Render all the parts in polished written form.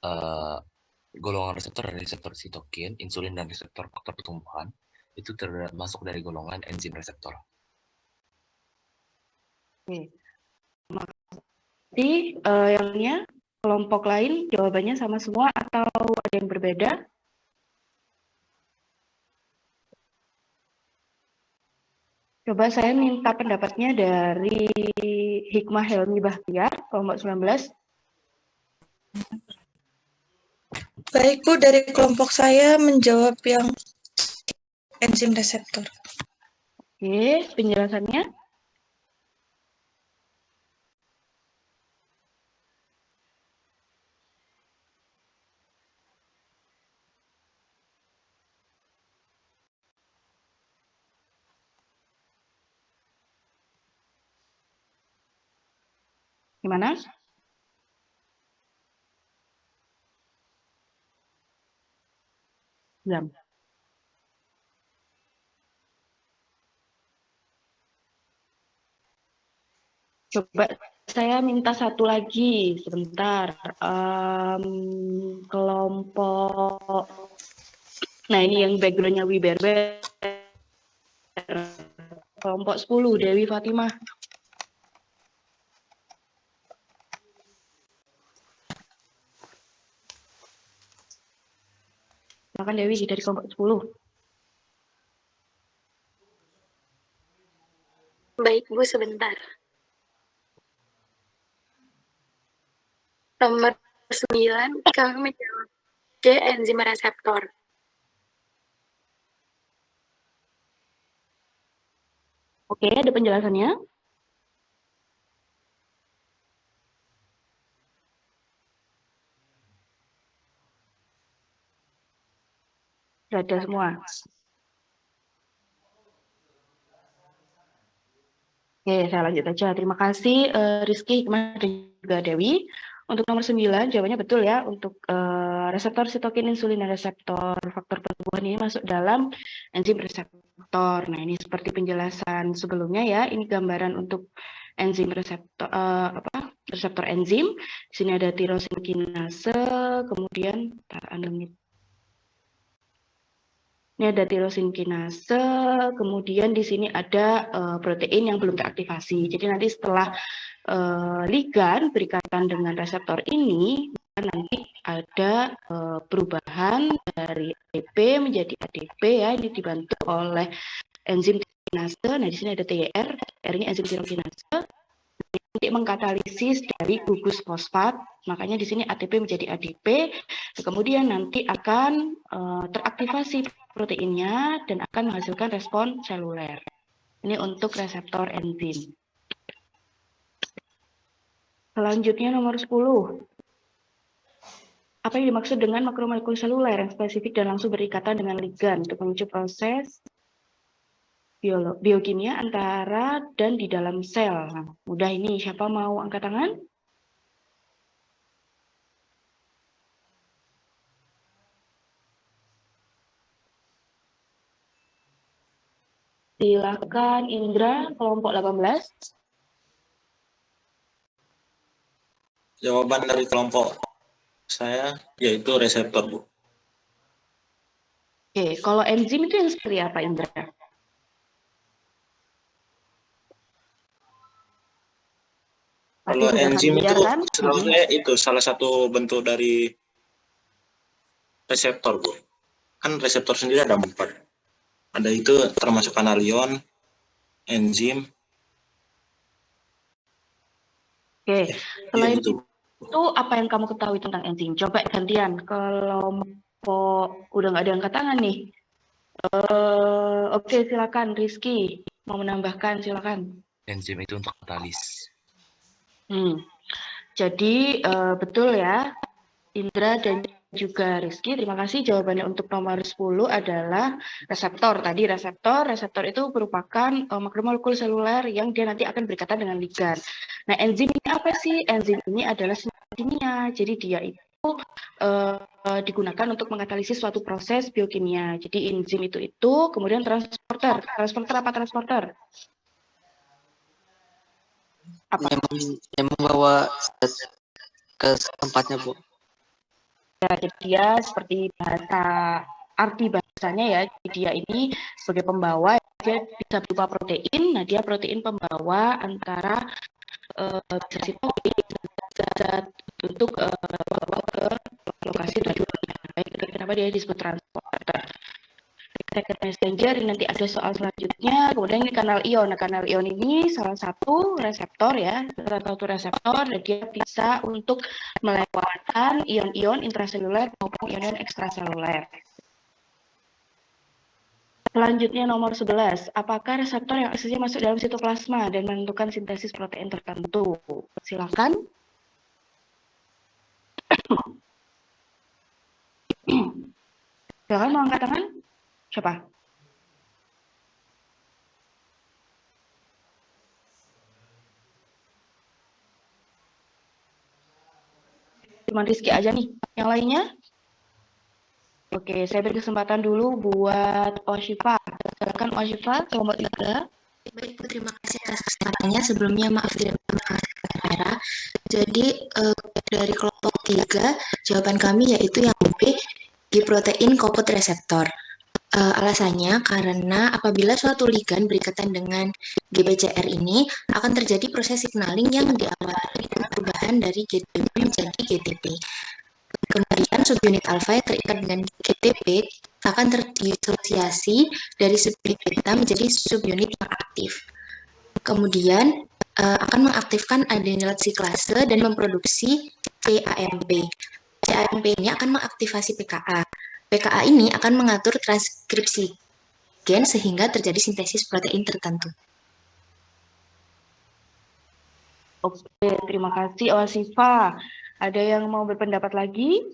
eh, golongan reseptor dari reseptor sitokin, insulin, dan reseptor faktor pertumbuhan itu termasuk dari golongan enzim reseptor. Oke. Jadi yangnya kelompok lain jawabannya sama semua atau ada yang berbeda? Coba saya minta pendapatnya dari Hikmah Helmi Bahtiar, kelompok 19. Baik Bu, dari kelompok saya menjawab yang enzim reseptor. Oke, penjelasannya? Gimana? Jam. Coba saya minta satu lagi sebentar. Kelompok, nah ini yang backgroundnya Wiberber. Kelompok 10, Dewi Fatimah. Silakan Dewi dari kelompok 10. Baik Bu, sebentar. Nomor 9, kami menjawab C, enzim reseptor. Oke, ada penjelasannya? Sudah ada semua. Oke, saya lanjut aja. Terima kasih Rizky, Hikmah, dan juga Dewi. Untuk nomor 9, jawabannya betul ya. Untuk reseptor sitokin, insulin, dan reseptor faktor pertumbuhan ini masuk dalam enzim reseptor. Nah, ini seperti penjelasan sebelumnya ya. Ini gambaran untuk enzim reseptor, reseptor enzim. Di sini ada tirosin kinase, kemudian ini ada tirosin kinase, kemudian di sini ada protein yang belum teraktivasi. Jadi nanti setelah ligan berikatan dengan reseptor ini, nanti ada perubahan dari ATP menjadi ADP ya, ini dibantu oleh enzim kinase. Nah, di sini ada TYR, R-nya enzim tirokinase. Nanti mengkatalisis dari gugus fosfat, makanya di sini ATP menjadi ADP, kemudian nanti akan teraktivasi proteinnya dan akan menghasilkan respon seluler. Ini untuk reseptor enzim. Selanjutnya nomor 10. Apa yang dimaksud dengan makromolekul seluler yang spesifik dan langsung berikatan dengan ligan untuk memicu proses biokimia antara dan di dalam sel. Nah, mudah ini, siapa mau angkat tangan? Silakan Indra, kelompok 18. Jawaban dari kelompok saya yaitu reseptor, Bu. Oke, kalau enzim itu yang seperti apa, Indra? Kalau enzim itu kan? setahu saya itu salah satu bentuk dari reseptor, Bu. Kan reseptor sendiri ada 4. Ada itu termasuk kanalion, enzim. Oke, selain Ya, itu apa yang kamu ketahui tentang enzim? Coba gantian, kelompok udah nggak ada angkat tangan nih. Oke, silakan Rizky mau menambahkan, silakan. Enzim itu untuk katalis. Jadi betul ya, Indra dan juga Rizky, terima kasih. Jawabannya untuk nomor 10 adalah reseptor. Tadi reseptor itu merupakan makromolekul seluler yang dia nanti akan berikatan dengan ligan. Nah, enzim ini apa sih? Enzim ini adalah kimia. Jadi dia itu digunakan untuk mengkatalisis suatu proses biokimia. Jadi enzim itu kemudian transporter. Transporter apa transporter? Apa? Yang membawa ke tempatnya, Bu. Ya, jadi dia seperti arti bahasanya ya, dia ini sebagai pembawa, dia bisa berupa protein. Nah, dia protein pembawa antara bisa zat untuk bawa ke lokasi tujuan. Kenapa dia disebut transporter? Second messenger, ini nanti ada soal selanjutnya. Kemudian ini kanal ion. Nah, kanal ion ini salah satu reseptor ya, salah satu reseptor, dan dia bisa untuk melewatkan ion-ion intraseluler maupun ion ekstraseluler. Selanjutnya nomor 11, apakah reseptor yang aksesnya masuk dalam sitoplasma dan menentukan sintesis protein tertentu? Silakan. Silakan mau angkat tangan? Siapa? Cuma Rizky aja nih. Yang lainnya? Oke, saya beri kesempatan dulu buat Oshifa. Silakan Oshifa, kelompok 3. Baik, Bu, terima kasih atas kesempatannya. Sebelumnya maaf tidak menggunakan kamera. Jadi dari kelompok 3, jawaban kami yaitu yang B, G-protein coupled reseptor. Alasannya karena apabila suatu ligan berikatan dengan GPCR ini akan terjadi proses signaling yang diawali dengan perubahan dari GTP menjadi GTP. Kemudian subunit alfa yang terikat dengan GTP akan terdisosiasi dari subunit beta menjadi subunit yang aktif. Kemudian akan mengaktifkan adenylat siklase dan memproduksi CAMP. CAMP ini akan mengaktifasi PKA. PKA ini akan mengatur transkripsi gen sehingga terjadi sintesis protein tertentu. Oke, terima kasih Oshifa. Ada yang mau berpendapat lagi?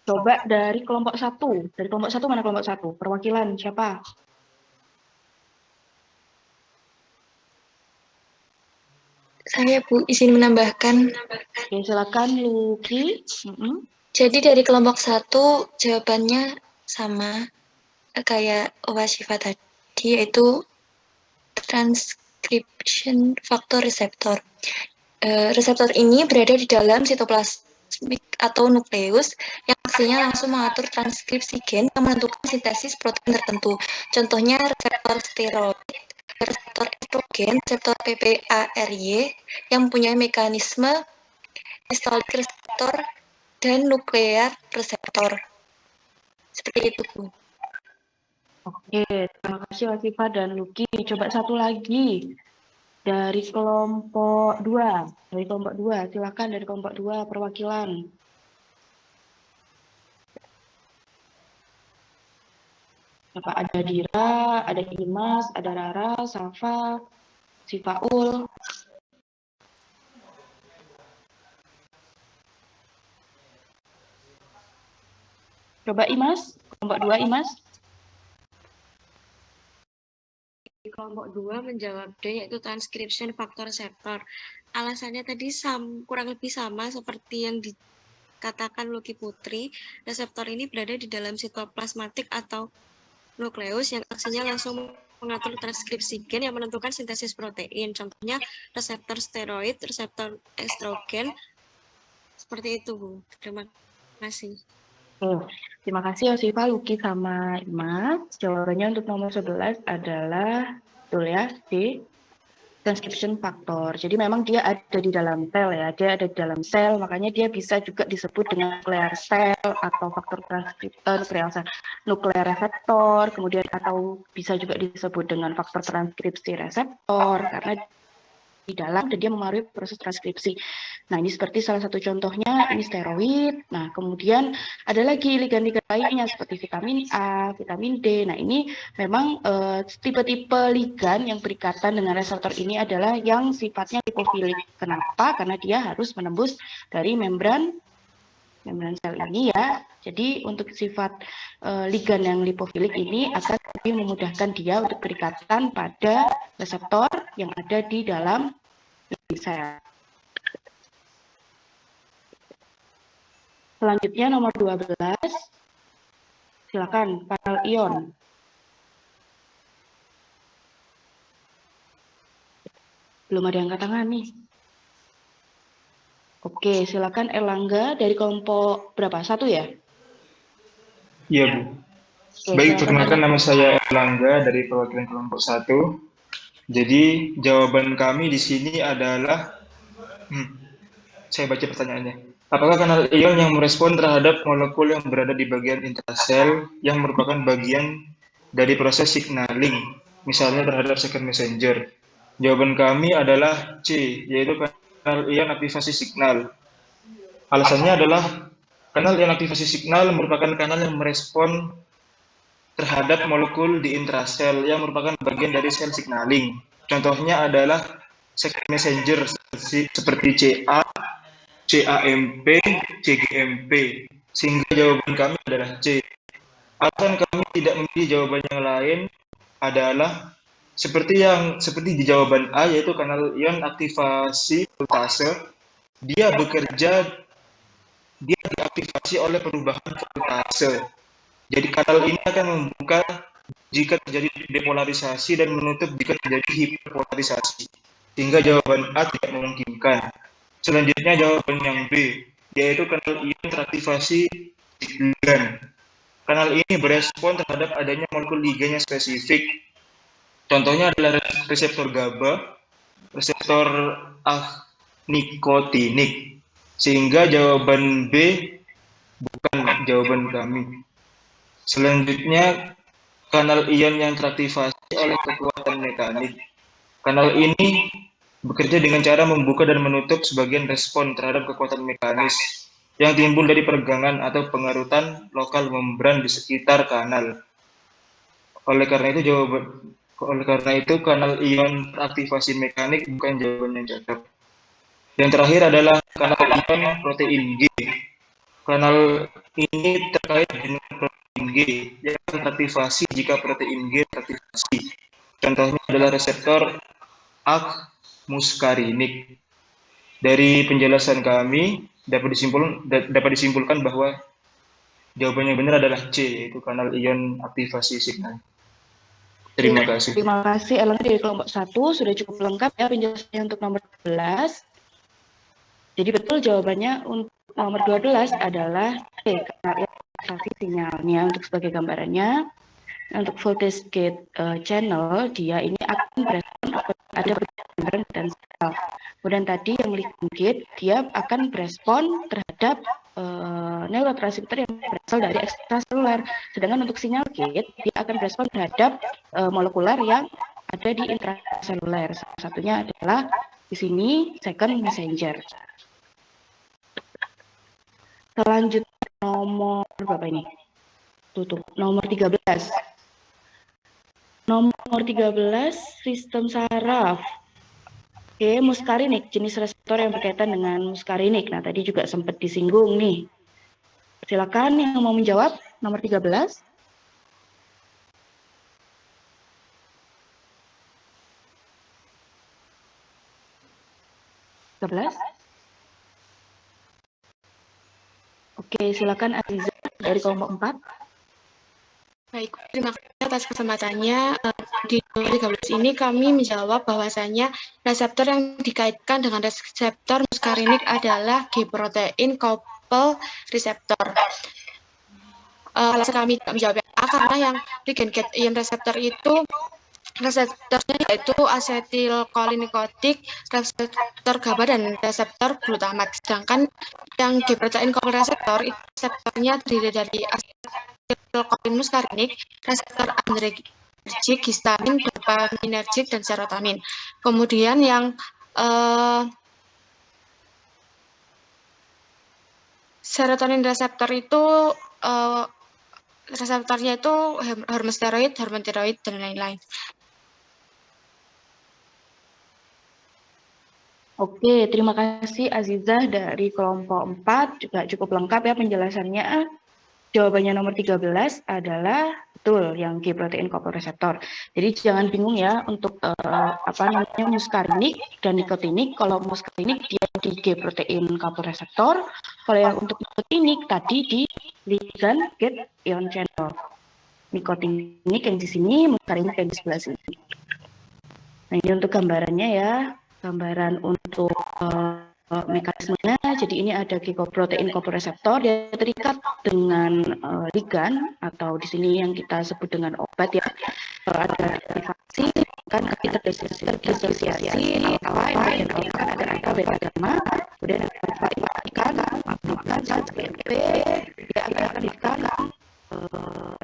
Coba dari kelompok 1. Dari kelompok 1 mana kelompok 1? Perwakilan siapa? Saya, Bu, izin menambahkan. Oke, silakan Luki. Jadi dari kelompok 1 jawabannya sama kayak Washifa tadi, yaitu transcription factor receptor. Reseptor ini berada di dalam sitoplasmik atau nukleus yang aksinya langsung mengatur transkripsi gen yang menentukan sintesis protein tertentu. Contohnya reseptor steroid, reseptor estrogen, reseptor PPARY yang mempunyai mekanisme histolytic reseptor dan nuklear reseptor. Seperti itu, Bu. Oke, terima kasih Wasifah dan Luki. Coba satu lagi dari kelompok 2. Dari kelompok 2, silakan dari kelompok 2 perwakilan. Apa ada Dira, ada Dimas, ada Rara, Safa, Sifaul. Coba Imas, kelompok 2 Imas. Kelompok 2 menjawab D, yaitu transcription factor receptor. Alasannya tadi kurang lebih sama seperti yang dikatakan Luki Putri. Reseptor ini berada di dalam sitoplasmatik atau nukleus yang aksinya langsung mengatur transkripsi gen yang menentukan sintesis protein. Contohnya reseptor steroid, reseptor estrogen. Seperti itu, Bu. Terima kasih. Terima kasih Yosifa, Luki, sama Imas. Jawabannya untuk nomor 11 adalah betul ya, D, transcription factor. Jadi memang dia ada di dalam sel ya, dia ada di dalam sel, makanya dia bisa juga disebut dengan nuklear sel atau faktor transkriptor, nuklear reseptor, kemudian atau bisa juga disebut dengan faktor transkripsi reseptor karena di dalam dan dia memengaruhi proses transkripsi. Nah, ini seperti salah satu contohnya ini steroid. Nah, kemudian ada lagi ligan-ligan lainnya seperti vitamin A, vitamin D. Nah, ini memang tipe-tipe ligan yang berikatan dengan reseptor ini adalah yang sifatnya lipofilik. Kenapa? Karena dia harus menembus dari membran sel ini ya. Jadi untuk sifat ligan yang lipofilik ini akan lebih memudahkan dia untuk berikatan pada reseptor yang ada di dalam sel. Selanjutnya nomor 12. Silakan panel ion. Belum ada yang angkat tangan nih. Oke, silakan Erlangga dari kelompok berapa? 1 ya? Iya, Bu. Oke, Baik, silakan perkenalkan Erlangga. nama saya Erlangga dari perwakilan kelompok 1. Jadi, jawaban kami di sini adalah, saya baca pertanyaannya. Apakah kanal ion yang merespon terhadap molekul yang berada di bagian intrasel yang merupakan bagian dari proses signaling, misalnya terhadap second messenger? Jawaban kami adalah C, yaitu kanal ion aktivasi signal. Alasannya adalah kanal ion aktivasi signal merupakan kanal yang merespon terhadap molekul di intrasel yang merupakan bagian dari sel signaling. Contohnya adalah second messenger seperti CA, CAMP, CGMP. Sehingga jawaban kami adalah C. Alasan kami tidak memilih jawaban yang lain adalah seperti di jawaban A, yaitu kanal ion aktivasi voltase, dia diaktifasi oleh perubahan voltase. Jadi kanal ini akan membuka jika terjadi depolarisasi dan menutup jika terjadi hiperpolarisasi. Sehingga jawaban A tidak memungkinkan. Selanjutnya jawaban yang B, yaitu kanal ion teraktivasi ligan. Kanal ini berespon terhadap adanya molekul ligan yang spesifik. Contohnya adalah reseptor GABA, reseptor nikotinik. Sehingga jawaban B bukan jawaban kami. Selanjutnya, kanal ion yang teraktivasi oleh kekuatan mekanik. Kanal ini bekerja dengan cara membuka dan menutup sebagian respon terhadap kekuatan mekanis yang timbul dari peregangan atau pengarutan lokal membran di sekitar kanal. Oleh karena itu kanal ion teraktivasi mekanik bukan jawaban yang cocok. Yang terakhir adalah kanal ion protein G. Kanal ini terkait dengan protein G yang teraktivasi jika protein G teraktivasi. Contohnya adalah reseptor muscarinik. Dari penjelasan kami dapat disimpulkan bahwa jawaban yang benar adalah C, yaitu kanal ion aktivasi signal. Terima kasih. Terima kasih Erlangga dari kelompok 1, sudah cukup lengkap ya penjelasannya untuk nomor 12. Jadi betul jawabannya untuk nomor 12 adalah C, kanal ion aktivasi sinyalnya. Untuk sebagai gambarannya, untuk voltage gate channel, dia ini akan berespon ada perubahan potensial. Kemudian tadi yang liquid gate, dia akan berespon terhadap neurotransmitter yang berasal dari ekstraseluler. Sedangkan untuk sinyal gate, dia akan berespon terhadap molekuler yang ada di intraseluler. Salah satunya adalah di sini second messenger. Selanjutnya nomor berapa ini? Tutup. Nomor 13. Nomor 13, sistem saraf. Oke, muskarinik, jenis reseptor yang berkaitan dengan muskarinik. Nah, tadi juga sempat disinggung nih. Silakan yang mau menjawab, nomor 13. Oke, silakan Aziza dari kelompok 4. Baik, terima kasih atas kesempatannya. Di nomor 13 ini kami menjawab bahwasanya reseptor yang dikaitkan dengan reseptor muskarinik adalah G-protein coupled reseptor. Alasan kami tidak menjawab yang A karena yang ligand ion reseptor itu reseptornya yaitu asetilkolinikotik, reseptor GABA dan reseptor glutamat. Sedangkan yang G-protein coupled reseptor itu reseptornya terdiri dari asetilkolin muskarinik, reseptor adrenergic, histamin, dopaminergic, dan serotonin. Kemudian yang serotonin reseptor itu reseptornya itu hormon steroid, hormon tiroid, dan lain-lain. Oke, terima kasih Azizah dari kelompok 4, juga cukup lengkap ya penjelasannya. Jawabannya nomor 13 adalah betul yang G-protein coupled reseptor. Jadi jangan bingung ya untuk muskarinik dan nikotinik. Kalau muskarinik dia di G-protein coupled reseptor, kalau yang untuk nikotinik tadi di ligand gate ion channel. Nikotinik yang di sini, muskarinik yang di sebelah sini. Nah, ini untuk gambarannya ya. Gambaran untuk mekanismenya. Jadi ini ada glycoprotein koproreseptor, dia terikat dengan ligan atau di sini yang kita sebut dengan obat ya. Ada aktivasi kan kita terdisosiasi alfa yang kan ada alfa beta gamma, kemudian alfa ikan mengaktifkan zat BMP, dia akan aktifkan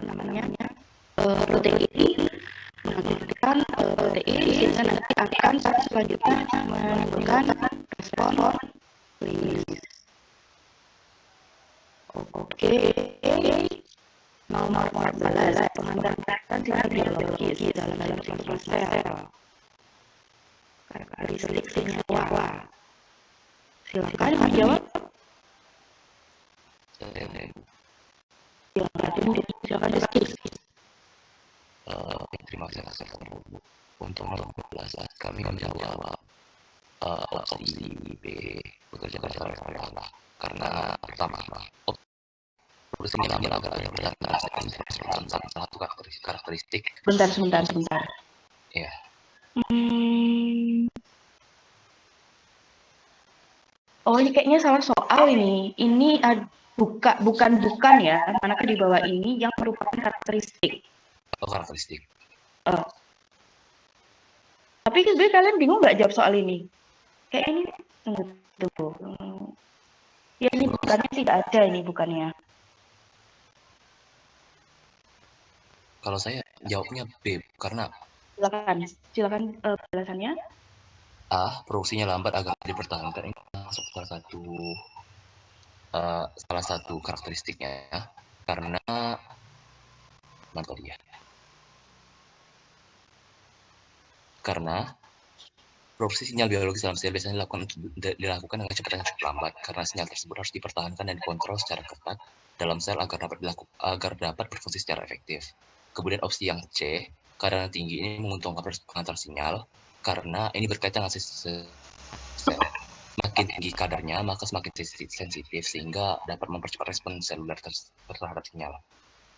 namanya protein, mengaktifkan protein sehingga nanti akan selanjutnya menimbulkan respon klinis. Oke, nomor 14 pengantar sinyal biologis dalam plasma sel, karakteristik senyawa. Silakan menjawab. Silakan diskusi. Terima kasih Bu. Untuk nomor 12 kami menjawab opsi B bekerja secara paralel karena pertama produksi menyala agar ada berdasarkan satu karakteristik. Sebentar. Ya. Oh, ini kayaknya salah soal ini. Ini bukan ya. Manakah di bawah ini yang merupakan karakteristik. Oh, karakteristik. Tapi sebenarnya kalian bingung nggak jawab soal ini? Kayak ini tunggu. Ya ini bukannya tidak ada ini bukannya. Kalau saya jawabnya B karena Silakan penjelasannya. A, produksinya lambat agar dipertahankan. Ini masuk salah satu karakteristiknya ya. Karena mana tadi ya? Karena produksi sinyal biologis dalam sel biasanya dilakukan dengan kecepatan yang cukup lambat karena sinyal tersebut harus dipertahankan dan dikontrol secara ketat dalam sel agar dapat berfungsi secara efektif. Kemudian opsi yang C, kadar tinggi ini menguntungkan pengantar sinyal karena ini berkaitan dengan sel. Semakin tinggi kadarnya, maka semakin sensitif sehingga dapat mempercepat respon seluler terhadap sinyal.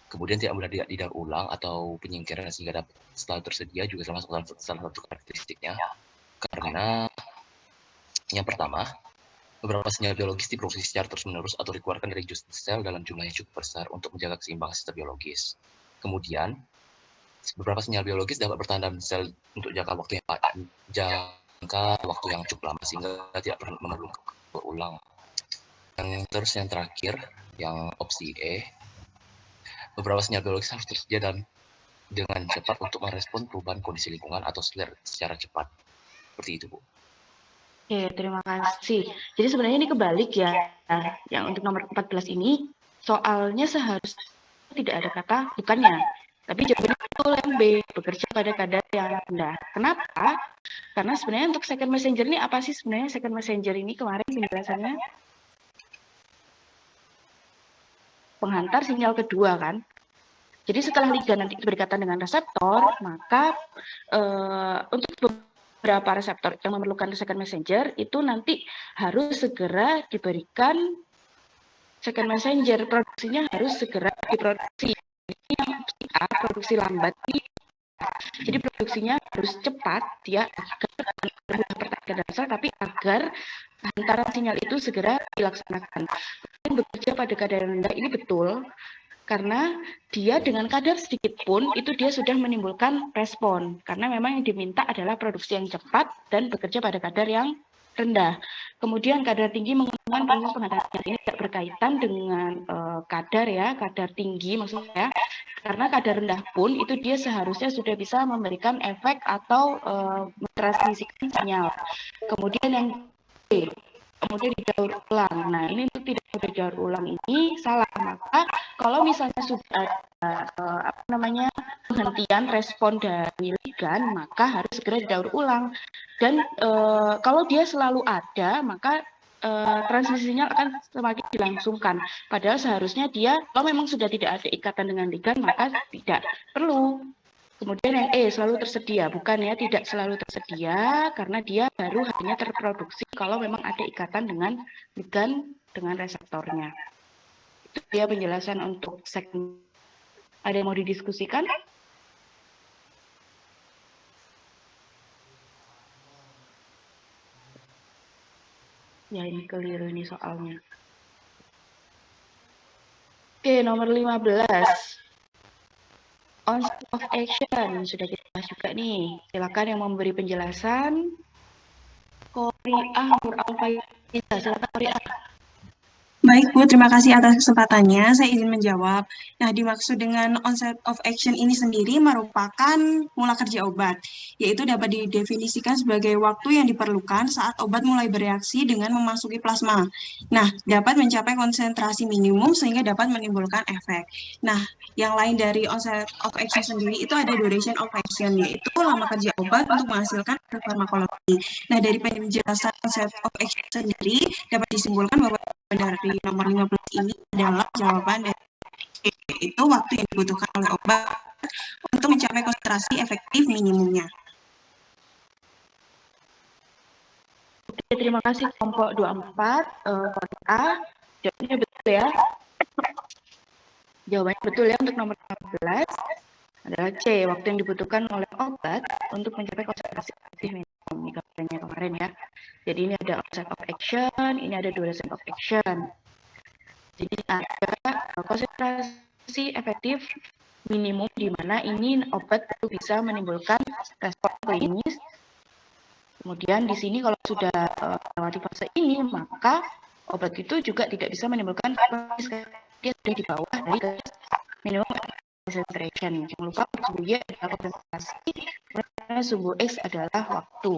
Kemudian tidak mudah didaur ulang atau penyingkiran sehingga selalu tersedia juga termasuk salah satu karakteristiknya. Karena yang pertama, beberapa sinyal biologis diproduksi secara terus-menerus atau dikeluarkan dari sel dalam jumlah yang cukup besar untuk menjaga keseimbangan sistem biologis. Kemudian, beberapa sinyal biologis dapat bertahan dalam sel untuk jangka waktu yang cukup lama sehingga tidak perlu berulang. Yang terakhir, yang opsi E, beberapa sinyal biologis harus tersedia dengan cepat untuk merespon perubahan kondisi lingkungan atau secara cepat. Seperti itu, Bu. Oke, terima kasih. Jadi sebenarnya ini kebalik ya. Yang untuk nomor 14 ini soalnya seharusnya tidak ada kata bukannya. Tapi jawabannya betul yang B, bekerja pada kadar yang rendah. Kenapa? Karena sebenarnya untuk second messenger ini apa sih sebenarnya second messenger ini kemarin penjelasannya? Penghantar sinyal kedua kan? Jadi setelah ligan nanti berkaitan dengan reseptor, maka untuk beberapa reseptor yang memerlukan second messenger itu nanti harus segera diberikan second messenger, produksinya harus segera diproduksi. Ini yang A, produksi lambat. Jadi produksinya harus cepat ya agar mudah pertahankan dasar, tapi agar hantaran sinyal itu segera dilaksanakan. Dan bekerja pada kadar rendah ini betul karena dia dengan kadar sedikit pun itu dia sudah menimbulkan respon karena memang yang diminta adalah produksi yang cepat dan bekerja pada kadar yang rendah. Kemudian kadar tinggi menguntungkan proses penghantaran ini tidak berkaitan dengan kadar tinggi maksudnya karena kadar rendah pun itu dia seharusnya sudah bisa memberikan efek atau mentransmisikan sinyal. Kemudian yang B, kemudian didaur ulang. Nah, ini untuk tidak didaur ulang ini salah. Maka kalau misalnya sudah ada penghentian respon dari ligan, maka harus segera didaur ulang. Dan kalau dia selalu ada, maka transmisinya akan semakin dilangsungkan. Padahal seharusnya dia, kalau memang sudah tidak ada ikatan dengan ligan, maka tidak perlu. Kemudian yang E, selalu tersedia. Bukan ya, tidak selalu tersedia, karena dia baru hanya terproduksi kalau memang ada ikatan dengan ligan dengan reseptornya. Itu dia penjelasan untuk segmen. Ada yang mau didiskusikan? Ya, ini keliru ini soalnya. Oke, nomor 15. Onset of action. Sudah kita bahas juga nih. Silakan yang memberi penjelasan. Qori'ah Nur Al-Faiza. Silakan Qori'ah. Baik Bu, terima kasih atas kesempatannya. Saya izin menjawab. Nah, dimaksud dengan onset of action ini sendiri merupakan mula kerja obat, yaitu dapat didefinisikan sebagai waktu yang diperlukan saat obat mulai bereaksi dengan memasuki plasma. Nah, dapat mencapai konsentrasi minimum sehingga dapat menimbulkan efek. Nah, yang lain dari onset of action sendiri itu ada duration of action, yaitu lama kerja obat untuk menghasilkan efek farmakologi. Nah, dari penjelasan onset of action sendiri dapat disimpulkan bahwa dari nomor 15 ini adalah jawaban dari itu waktu yang dibutuhkan oleh obat untuk mencapai konsentrasi efektif minimumnya. Oke, terima kasih kelompok 24. A, jawabannya betul ya. Jawabannya betul ya untuk nomor 15 adalah C, waktu yang dibutuhkan oleh obat untuk mencapai konsentrasi efektif minimum. Ini gambarnya kemarin ya. Jadi ini ada onset of action, ini ada duration of action. Jadi ada konsentrasi efektif minimum di mana ini obat baru bisa menimbulkan respon klinis. Kemudian di sini kalau sudah melewati fase ini, maka obat itu juga tidak bisa menimbulkan dia sudah di bawah dari garis minimum concentration. Jangan lupa sumbu Y adalah konsentrasi, karena sumbu X adalah waktu.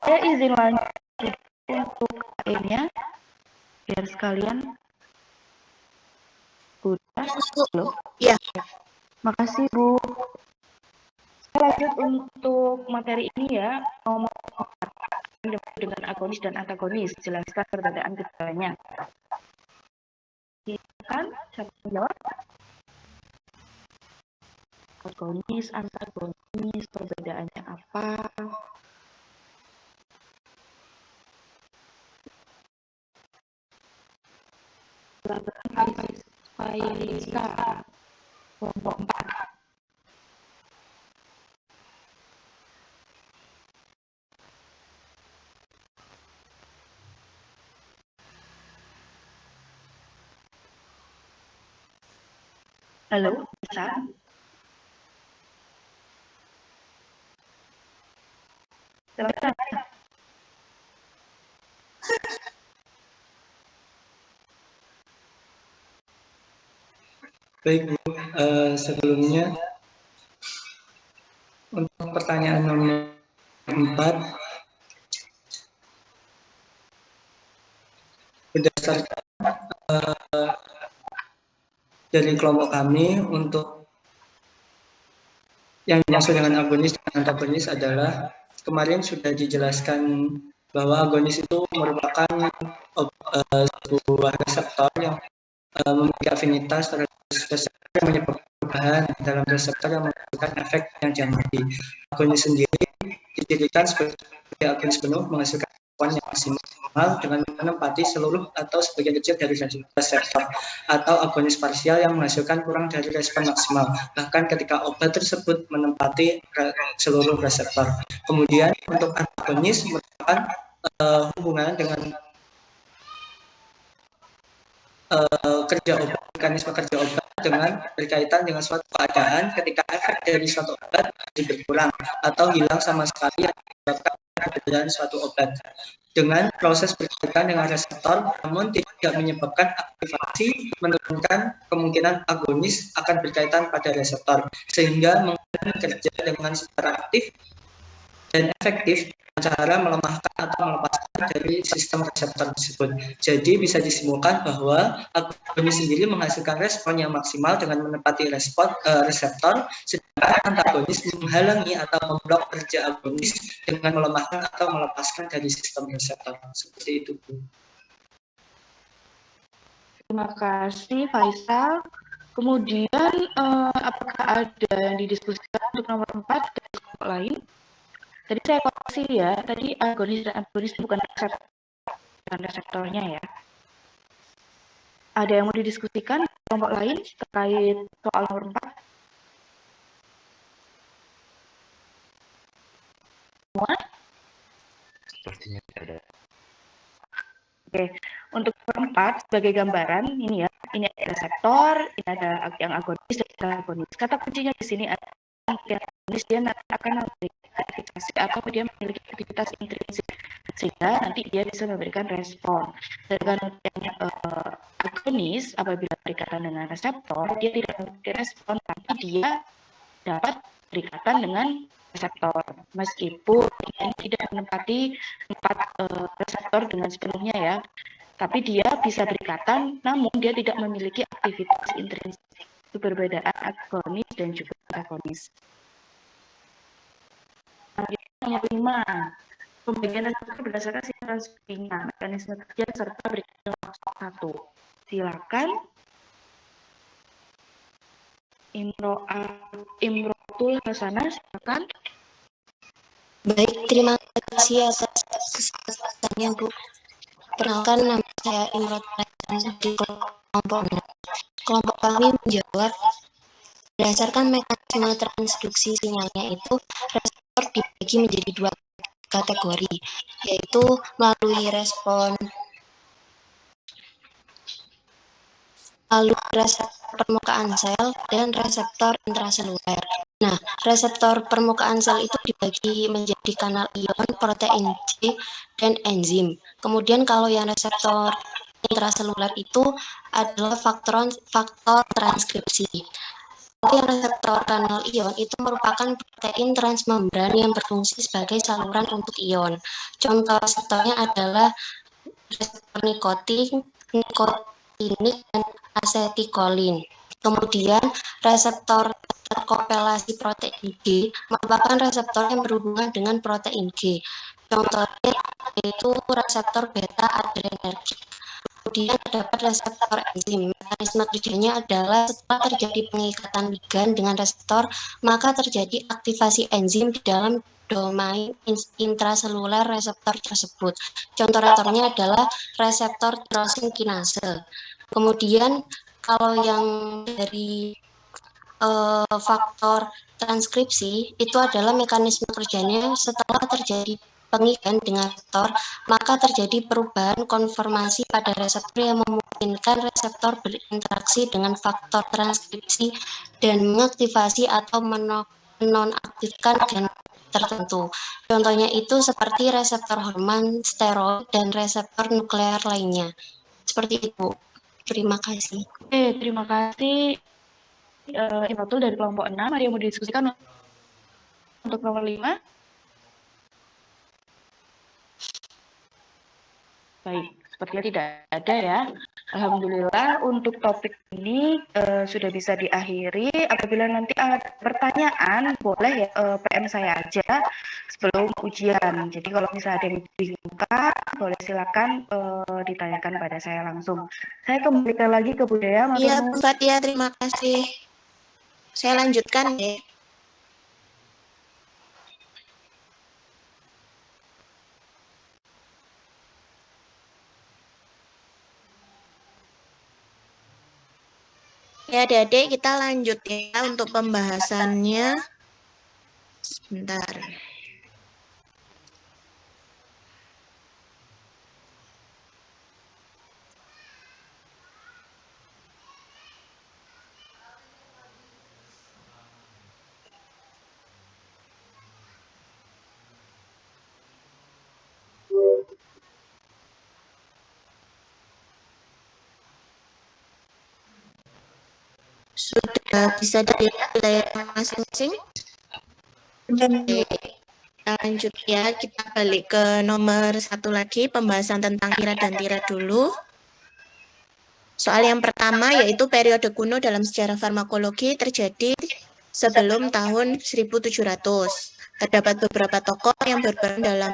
Saya izin lanjut untuk lainnya, biar sekalian. Udah, belum? Ya. Makasih Bu. Saya lanjut untuk materi ini ya, nomor 4 dengan agonis dan antagonis. Jelaskan perbedaan keduanya. Silakan, siapa yang jawab? Agonis, antagonis, perbedaannya apa? Faisal, kelompok 4. Halo, bisa? Silakan. Baik Bu, sebelumnya untuk pertanyaan nomor 4, berdasarkan dari kelompok kami untuk yang dimaksud dengan agonis dan antagonis adalah kemarin sudah dijelaskan bahwa agonis itu merupakan sebuah reseptor yang memiliki afinitas terhadap reseptor yang menyebabkan perubahan dalam reseptor yang menghasilkan efek yang diamati. Agonis sendiri dicirikan sebagai agonis penuh menghasilkan respon yang maksimal dengan menempati seluruh atau sebagian kecil dari reseptor, atau agonis parsial yang menghasilkan kurang dari respon maksimal, bahkan ketika obat tersebut menempati seluruh reseptor. Kemudian untuk antagonis merupakan hubungan dengan mekanisme kerja obat dengan berkaitan dengan suatu keadaan ketika efek dari suatu obat berkurang atau hilang sama sekali yang menyebabkan perbedaan suatu obat dengan proses berkaitan dengan reseptor, namun tidak menyebabkan aktivasi, menurunkan kemungkinan agonis akan berkaitan pada reseptor, sehingga bekerja dengan secara aktif dan efektif dengan cara melemahkan atau melepaskan dari sistem reseptor tersebut. Jadi bisa disimpulkan bahwa agonis sendiri menghasilkan respon yang maksimal dengan menempati reseptor, sedangkan antagonis menghalangi atau memblok kerja agonis dengan melemahkan atau melepaskan dari sistem reseptor. Seperti itu, Bu. Terima kasih Faisal. Kemudian apakah ada yang didiskusikan untuk nomor 4 dan kelompok lain? Tadi saya koreksi ya, tadi agonis dan antagonis bukan reseptornya ya. Ada yang mau didiskusikan kelompok lain terkait soal nomor 4? Semua? Sepertinya tidak ada. Oke, untuk keempat sebagai gambaran ini ya, ini ada reseptor, ini ada yang agonis dan agonis. Kata kuncinya di sini ada yang agonis, dia nanti akan memberikan aktivasi atau dia memiliki aktivitas intrinsik sehingga nanti dia bisa memberikan respon. Sedangkan yang agonis apabila berikatan dengan reseptor, dia tidak memberi respon, tapi dia dapat berikatan dengan reseptor, meskipun ini tidak menempati tempat reseptor dengan sepenuhnya ya, tapi dia bisa berikatan, namun dia tidak memiliki aktivitas intrinsik. Itu perbedaan agonis dan juga agonis. Yang kelima, pembagian reseptor berdasarkan sinyal mekanisme kerja serta berikatan waktu 1. Silakan. Imrotul Hasanah, silakan. Baik, terima kasih atas kesempatannya, Bu. Perkenalkan, nama saya Imrotul Hasanah di kelompok 6. Kelompok kami menjawab berdasarkan mekanisme transduksi sinyalnya itu reseptor dibagi menjadi 2 kategori, yaitu melalui reseptor permukaan sel dan reseptor intraseluler. Nah, reseptor permukaan sel itu dibagi menjadi kanal ion, protein C, dan enzim. Kemudian kalau yang reseptor intraseluler itu adalah faktor transkripsi. Yang reseptor kanal ion itu merupakan protein transmembran yang berfungsi sebagai saluran untuk ion. Contoh reseptornya adalah reseptor nikotinik, dan asetikolin. Kemudian reseptor terkopelasi protein G merupakan reseptor yang berhubungan dengan protein G. Contohnya yaitu reseptor beta adrenergik. Kemudian terdapat reseptor enzim. Mekanisme kerjanya adalah setelah terjadi pengikatan ligan dengan reseptor, maka terjadi aktivasi enzim di dalam domain intraseluler reseptor tersebut. Contoh reseptornya adalah reseptor tirosin kinase. Kemudian kalau yang dari faktor transkripsi itu adalah mekanisme kerjanya setelah terjadi pengikat dengan reseptor, maka terjadi perubahan konformasi pada reseptor yang memungkinkan reseptor berinteraksi dengan faktor transkripsi dan mengaktifasi atau menonaktifkan gen tertentu. Contohnya itu seperti reseptor hormon, steroid, dan reseptor nuklear lainnya. Seperti itu. Terima kasih. Oke, terima kasih Imrotul dari kelompok 6. Ada yang mau didiskusikan untuk nomor 5? Baik, sepertinya tidak ada ya. Alhamdulillah untuk topik ini sudah bisa diakhiri. Apabila nanti ada pertanyaan, boleh ya PM saya aja sebelum ujian. Jadi kalau misalnya ada yang bingung, boleh silakan ditanyakan pada saya langsung. Saya kembalikan lagi ke Budaya. Iya, Bu Fatia, terima kasih. Saya lanjutkan deh. Ya, Adik-adik, kita lanjut ya untuk pembahasannya. Sebentar. Sudah bisa dilihat masing-masing? Oke, lanjut ya, kita balik ke nomor 1 lagi, pembahasan tentang irat dan tirat dulu. Soal yang pertama yaitu periode kuno dalam sejarah farmakologi terjadi sebelum tahun 1700. Terdapat beberapa tokoh yang berperan dalam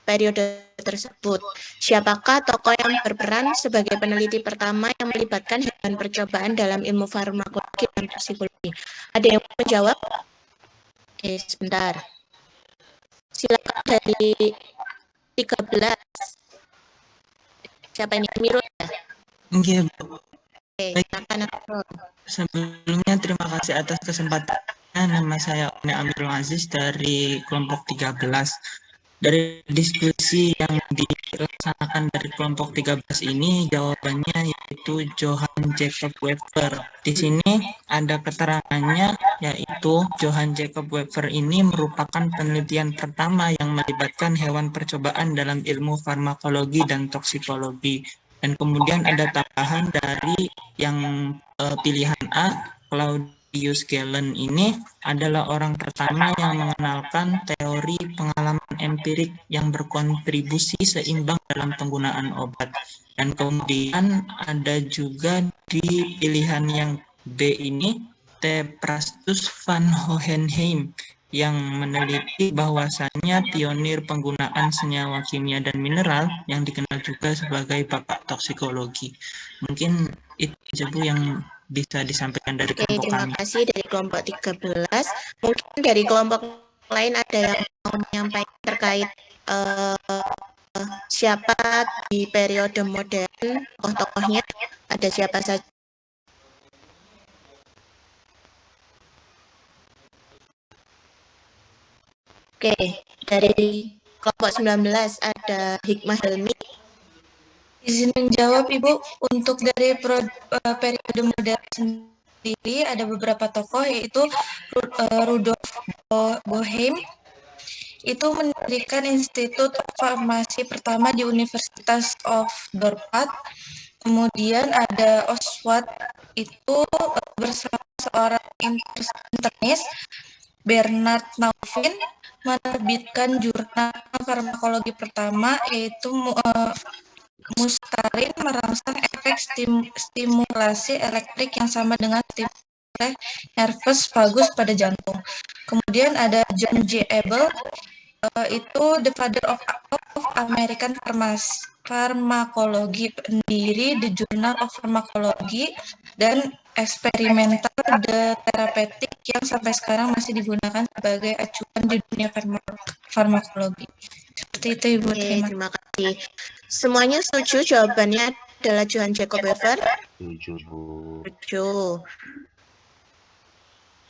periode tersebut. Siapakah tokoh yang berperan sebagai peneliti pertama yang melibatkan hewan percobaan dalam ilmu farmakologi dan toksikologi? Ada yang mau menjawab? Oke, sebentar. Silakan dari 13. Siapa ini? Mirul ya? Oke, Bu. Oke, silakan. Sebelumnya terima kasih atas kesempatannya. Nama saya Oni Amirul Aziz dari kelompok 13. Dari diskusi yang dilaksanakan dari kelompok 13 ini jawabannya yaitu Johann Jacob Weber. Di sini ada keterangannya yaitu Johann Jacob Weber ini merupakan penelitian pertama yang melibatkan hewan percobaan dalam ilmu farmakologi dan toksikologi. Dan kemudian ada tambahan dari yang pilihan A, Claudius Galen ini adalah orang pertama yang mengenalkan teori pengalaman empirik yang berkontribusi seimbang dalam penggunaan obat. Dan kemudian ada juga di pilihan yang B ini, Theophrastus van Hohenheim yang meneliti bahwasannya pionir penggunaan senyawa kimia dan mineral yang dikenal juga sebagai bapak toksikologi. Mungkin itu aja Bu yang bisa disampaikan dari Oke, kelompok terima kami. kasih dari kelompok 13. Mungkin dari kelompok lain ada yang mau menyampaikan terkait siapa di periode modern, tokoh-tokohnya, ada siapa saja? Oke, dari kelompok 19 ada Hikmah Helmi. Izin menjawab Ibu, untuk dari periode modern sendiri ada beberapa tokoh yaitu Rudolf Boehm, itu mendirikan Institut Farmasi pertama di Universitas of Dorpat. Kemudian ada Oswald itu bersama seorang internis Bernard Naufin menerbitkan jurnal farmakologi pertama yaitu Mustarin merangsang efek stimulasi elektrik yang sama dengan stimulasi nervus vagus pada jantung. Kemudian ada John J. Abel, itu the father of American Pharmacology, pendiri The Journal of Pharmacology dan Experimental The Therapeutic yang sampai sekarang masih digunakan sebagai acuan di dunia farmakologi. Seperti itu Ibu, terima kasih. Semuanya setuju jawabannya adalah Johann Jacob Weber? Setuju, Bu. Setuju.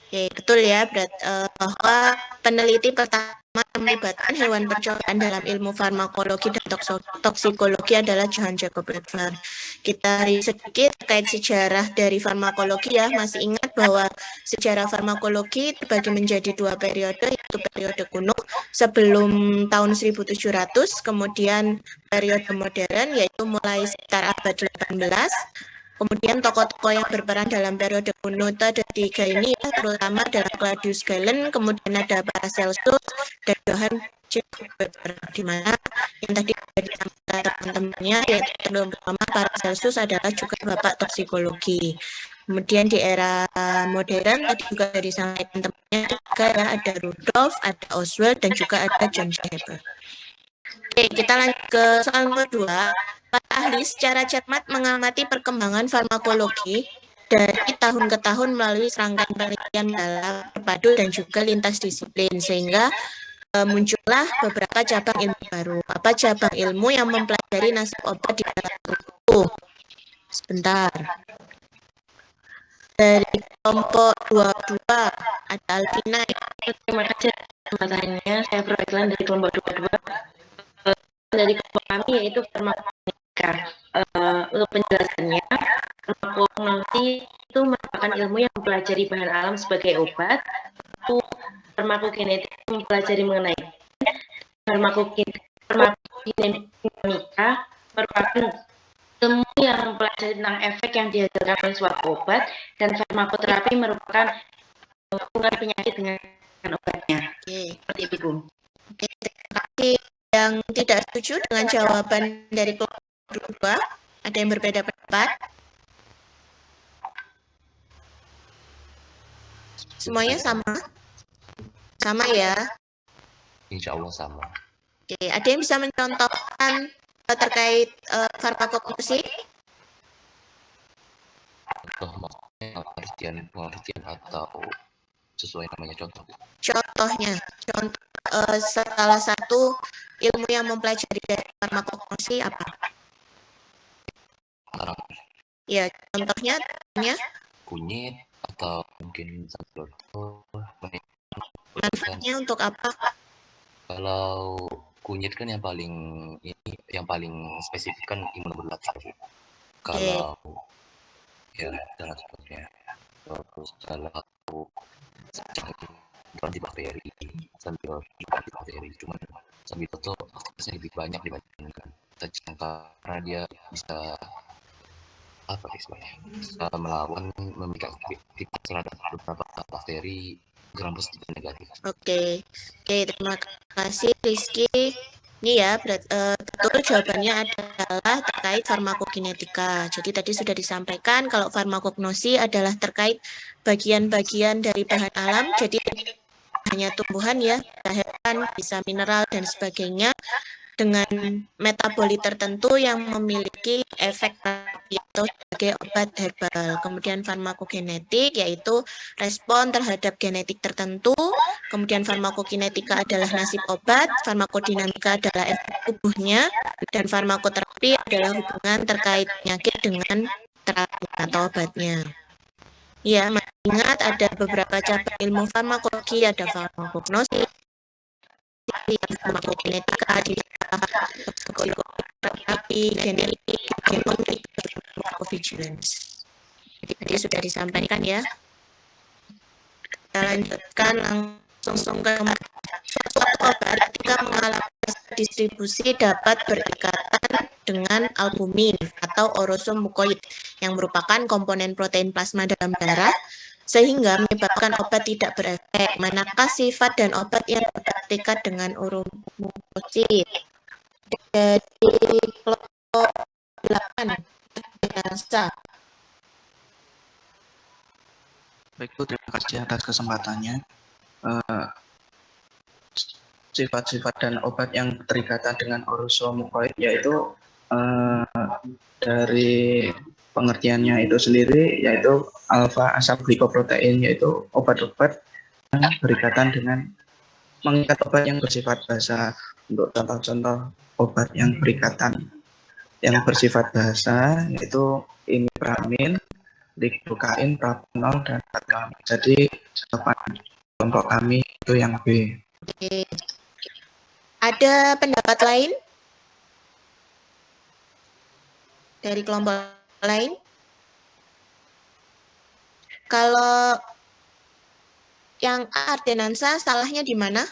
Oke, betul ya, bahwa peneliti pertama melibatkan hewan percobaan dalam ilmu farmakologi dan toksikologi adalah Johann Jacob Weber. Kita sedikit terkait sejarah dari farmakologi ya, masih ingat bahwa sejarah farmakologi terbagi menjadi dua periode, yaitu periode kuno sebelum tahun 1700, kemudian periode modern yaitu mulai sekitar abad 18. Kemudian tokoh-tokoh yang berperan dalam periode kuno itu ada tiga ini ya, terutama adalah Claudius Galen, kemudian ada Paracelsus dan Johann Jacob Weber, di mana yang tadi sudah disampaikan teman-temannya yaitu terutama Paracelsus adalah juga bapak toksikologi. Kemudian di era modern tadi juga disampaikan temannya juga ya, ada Rudolf, ada Oswald dan juga ada John J. Weber. Oke, kita lanjut ke soal nomor 2. Para ahli secara cermat mengamati perkembangan farmakologi dari tahun ke tahun melalui serangkaian penelitian dalam terpadu dan juga lintas disiplin, sehingga muncullah beberapa cabang ilmu baru. Apa cabang ilmu yang mempelajari nasib obat di dalam tubuh? Sebentar. Dari kelompok 22 ada Alvina. Terima kasih kesempatannya. Saya perwakilan dari kelompok 22. Dari kelompok kami yaitu farmakogenetika. Untuk penjelasannya, farmakognosi itu merupakan ilmu yang mempelajari bahan alam sebagai obat. Farmakogenetika mempelajari mengenai farmakogenetika merupakan ilmu yang mempelajari tentang efek yang dihasilkan oleh suatu obat, dan farmakoterapi merupakan hubungan penyakit dengan obatnya. Seperti itu, Bu. Oke, terima kasih. Yang tidak setuju dengan jawaban dari kelompok 2, ada yang berbeda pendapat? Semuanya sama? Sama ya? Insya Allah sama. Oke, ada yang bisa mencontohkan terkait farmakognosi? Contoh maksudnya pengertian atau sesuai namanya contoh. Contohnya, salah satu ilmu yang mempelajari dari farmakognosi apa? Ya, contohnya kunyit atau mungkin manfaatnya untuk apa? Kalau kunyit kan yang paling spesifik kan imunomodular. Kalau ya dan sebagainya. Terus kalau antibakteri sambil antibakteri cuman sambil itu aktivitasnya lebih banyak dibandingkan terjangka karena dia bisa apa istilahnya bisa melawan memiliki aktivitas terhadap beberapa bakteri gram positif dan negatif. Oke, terima kasih Rizky. Ini ya, betul jawabannya adalah terkait farmakokinetika. Jadi tadi sudah disampaikan kalau farmakognosi adalah terkait bagian-bagian dari bahan alam, jadi hanya tumbuhan ya, bisa hewan, bisa mineral dan sebagainya dengan metabolit tertentu yang memiliki efek terapi atau sebagai obat herbal. Kemudian farmakogenetik yaitu respon terhadap genetik tertentu. Kemudian farmakokinetika adalah nasib obat, farmakodinamika adalah efek tubuhnya, dan farmakoterapi adalah hubungan terkait penyakit dengan terapi atau obatnya. Ya, ingat ada beberapa cabang ilmu farmakologi, ada farmakognosis, farmakokinetika, toksikologi, genetik, genomik, pharmacovigilance. Jadi sudah disampaikan ya. Kita lanjutkan langsung ke suatu obat ketika mengalami distribusi dapat berikatan dengan albumin atau orosom mukoid yang merupakan komponen protein plasma dalam darah sehingga menyebabkan obat tidak berefek. Manakah sifat dan obat yang terikat dengan oromukosid? Dari kelompok 8 Dansa. Baik Bu, terima kasih atas kesempatannya. Sifat-sifat dan obat yang terikatan dengan orosomukoid yaitu dari pengertiannya itu sendiri yaitu alfa asam glikoprotein, yaitu obat-obat yang berikatan dengan mengikat obat yang bersifat basa. Untuk contoh-contoh obat yang berikatan yang bersifat basa yaitu imipramin, lidocain, propanol, dan katamin. Jadi jawaban kelompok kami itu yang B. Oke. Ada pendapat lain dari kelompok lain? Kalau yang A, Ardenansa, salahnya di mana?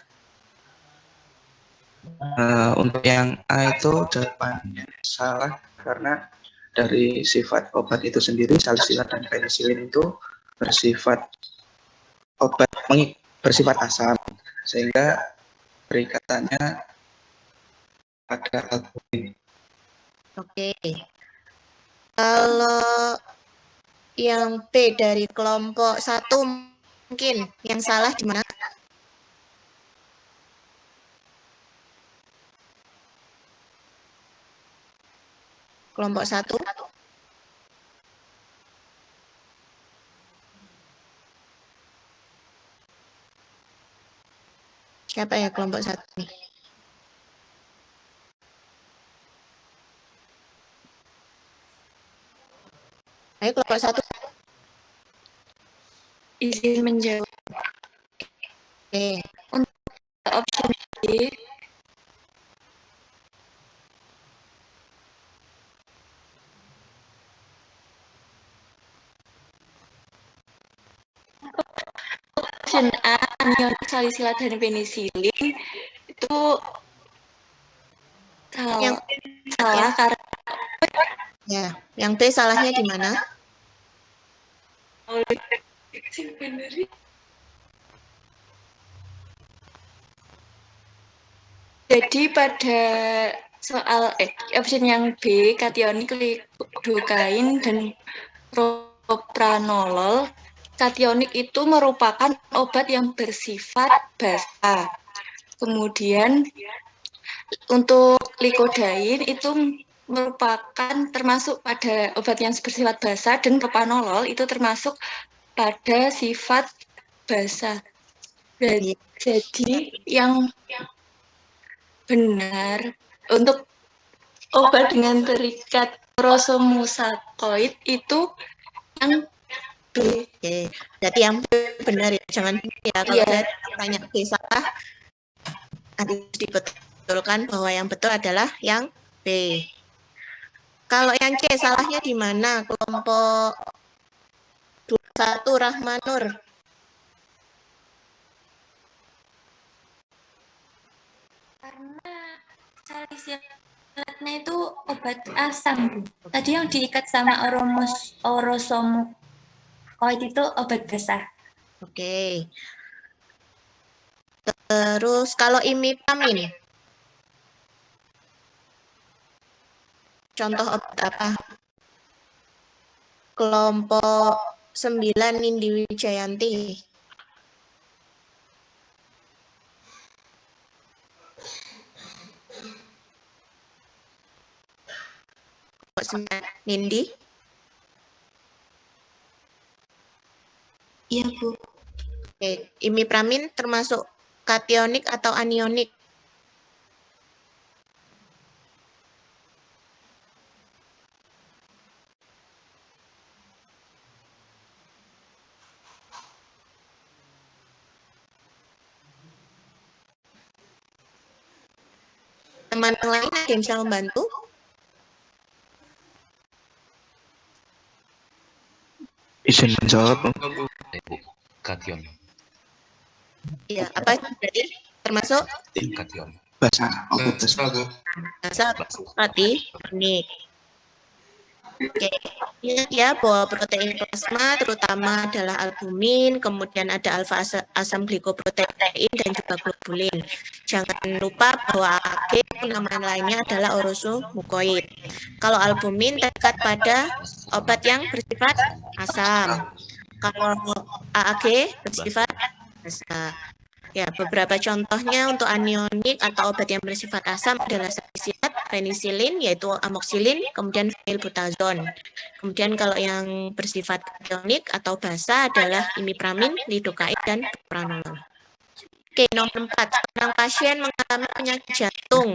Untuk yang A itu jawabannya salah karena dari sifat obat itu sendiri, salisilat dan penisilin itu bersifat obat bersifat asam sehingga perikatannya pada albumin. Oke. Kalau yang B dari kelompok 1 mungkin yang salah di mana? Kelompok 1. Siapa ya kelompok 1 nih? Ayo kelompok 1. Izin menjawab. Oke. Untuk opsi B, option A, anion salisilat dan penisilin itu salah karena ya, yang B salahnya di mana? Jadi pada soal option yang B, kationik, lidocain, dan propranolol, kationik itu merupakan obat yang bersifat basa. Kemudian untuk lidocain itu merupakan termasuk pada obat yang bersifat basa, dan propranolol itu termasuk pada sifat basa. Jadi yang benar untuk obat dengan terikat orosomukoid itu yang B. Oke, berarti yang benar ya, jangan ya kalau saya tanya B salah harus dibetulkan disimpulkan bahwa yang betul adalah yang B. Kalau yang C salahnya di mana? Kelompok 21 Rahmanur. Karena salisilatnya itu obat asam, Bu. Tadi yang diikat sama orosomukoid itu obat basah. Oke. Terus kalau imipamin, contoh obat apa? Kelompok 9 Nindi Wijayanti. Kelompok 9 Nindi. Iya, Bu. Oke, imipramin termasuk kationik atau anionik? Teman yang lain ada yang bisa membantu? Izin menjawab. Kation. Iya, apa berarti termasuk? Kation. Basa. Oke, Basa kationik. Oke, ingat ya bahwa protein plasma terutama adalah albumin, kemudian ada alfa asam glikoprotein dan juga globulin. Jangan lupa bahwa AAG nama lainnya adalah orosomukoid. Kalau albumin terikat pada obat yang bersifat asam. Kalau AAG bersifat basa. Ya, beberapa contohnya untuk anionik atau obat yang bersifat asam adalah salisilat, penisilin, yaitu amoxilin, kemudian vinylbutazon. Kemudian kalau yang bersifat kationik atau basa adalah imipramin, lidocain, dan propranolol. Oke, nomor 4. Seorang pasien mengalami penyakit jantung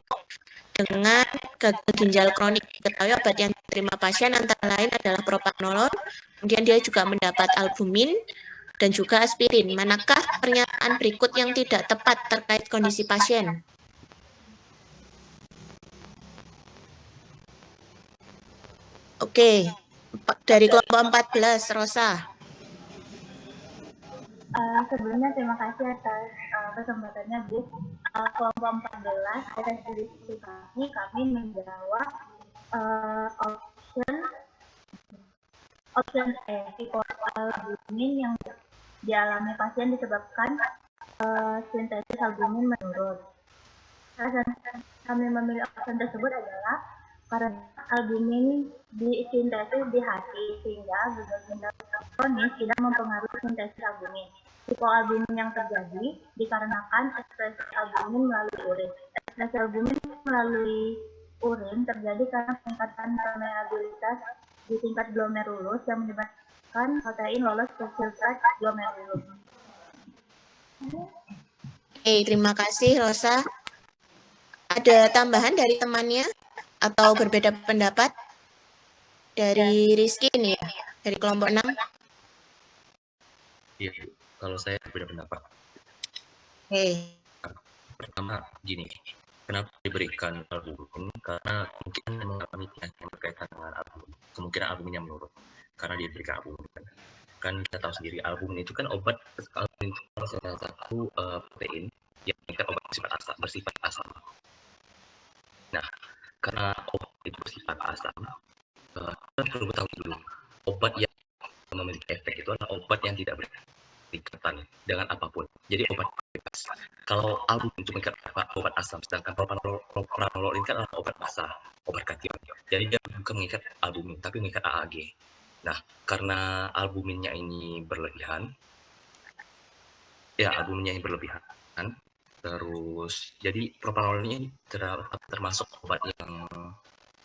dengan gagal ginjal kronik. Diketahui obat yang diterima pasien antara lain adalah propranolol, kemudian dia juga mendapat albumin, dan juga aspirin. Manakah pernyataan berikut yang tidak tepat terkait kondisi pasien? Oke, dari kelompok 14, Rosa. Sebelumnya terima kasih atas kesempatannya, Bu. Kelompok 14, atas diskusi kami menjawab option E, hipoalbumin yang dialami pasien disebabkan sintesis albumin menurun. Alasan kami memilih option tersebut adalah karena albumin disintesis di hati sehingga gagal ginjal kronis tidak mempengaruhi sintesis albumin. Hipoalbumin yang terjadi dikarenakan ekspresi albumin melalui urin. Ekspresi albumin melalui urin terjadi karena peningkatan permeabilitas di tingkat glomerulus yang menyebabkan protein lolos ke filtrat glomerulus. Oke, terima kasih Rosa. Ada tambahan dari temannya atau berbeda pendapat? Dari Rizky ini ya, dari kelompok 6. Iya, kalau saya berbeda pendapat. Oke. Pertama, gini, kenapa diberikan albumin? Karena mungkin mengalami penyakit yang berkaitan dengan albumin. Kemungkinan albuminnya menurun karena diberikan albumin. Kan kita tahu sendiri albumin itu kan obat, albumin itu salah satu protein yang mengikat obat bersifat asam. Nah, karena obat itu bersifat asam, kita perlu tahu dulu obat yang memiliki efek itu adalah obat yang tidak berikatan dengan apapun. Jadi obat bebas. Kalau albumin itu mengikat obat asam, sedangkan propranolol ini kan adalah obat basah, obat kation. Jadi dia bukan mengikat albumin, tapi mengikat AAG. Nah, karena albuminnya ini berlebihan, terus jadi propranolol ini termasuk obat yang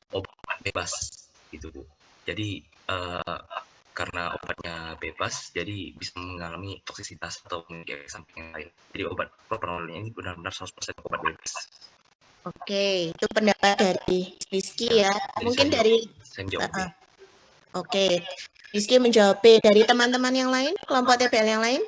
obat bebas gitu, Bu. Jadi karena obatnya bebas, jadi bisa mengalami toksisitas atau efek samping yang lain. Jadi obat propranolol ini benar-benar 100% obat bebas. Oke, itu pendapat dari Rizky ya. Mungkin dari Oke, Rizky menjawab B. Dari teman-teman yang lain, kelompok TPL yang lain?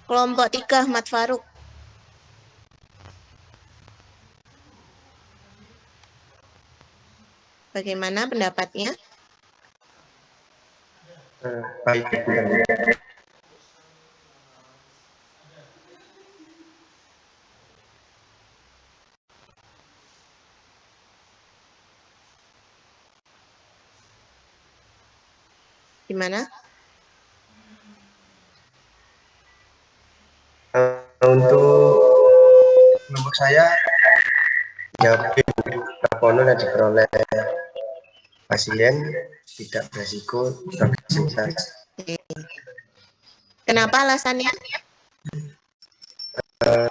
Kelompok 3, Ahmad Faruk. Bagaimana pendapatnya? Baik, Bu. Gimana? Untuk nomor saya jawab B, Prapono yang diperoleh pasien tidak beresiko toksisitas. Kenapa alasannya? Bentar.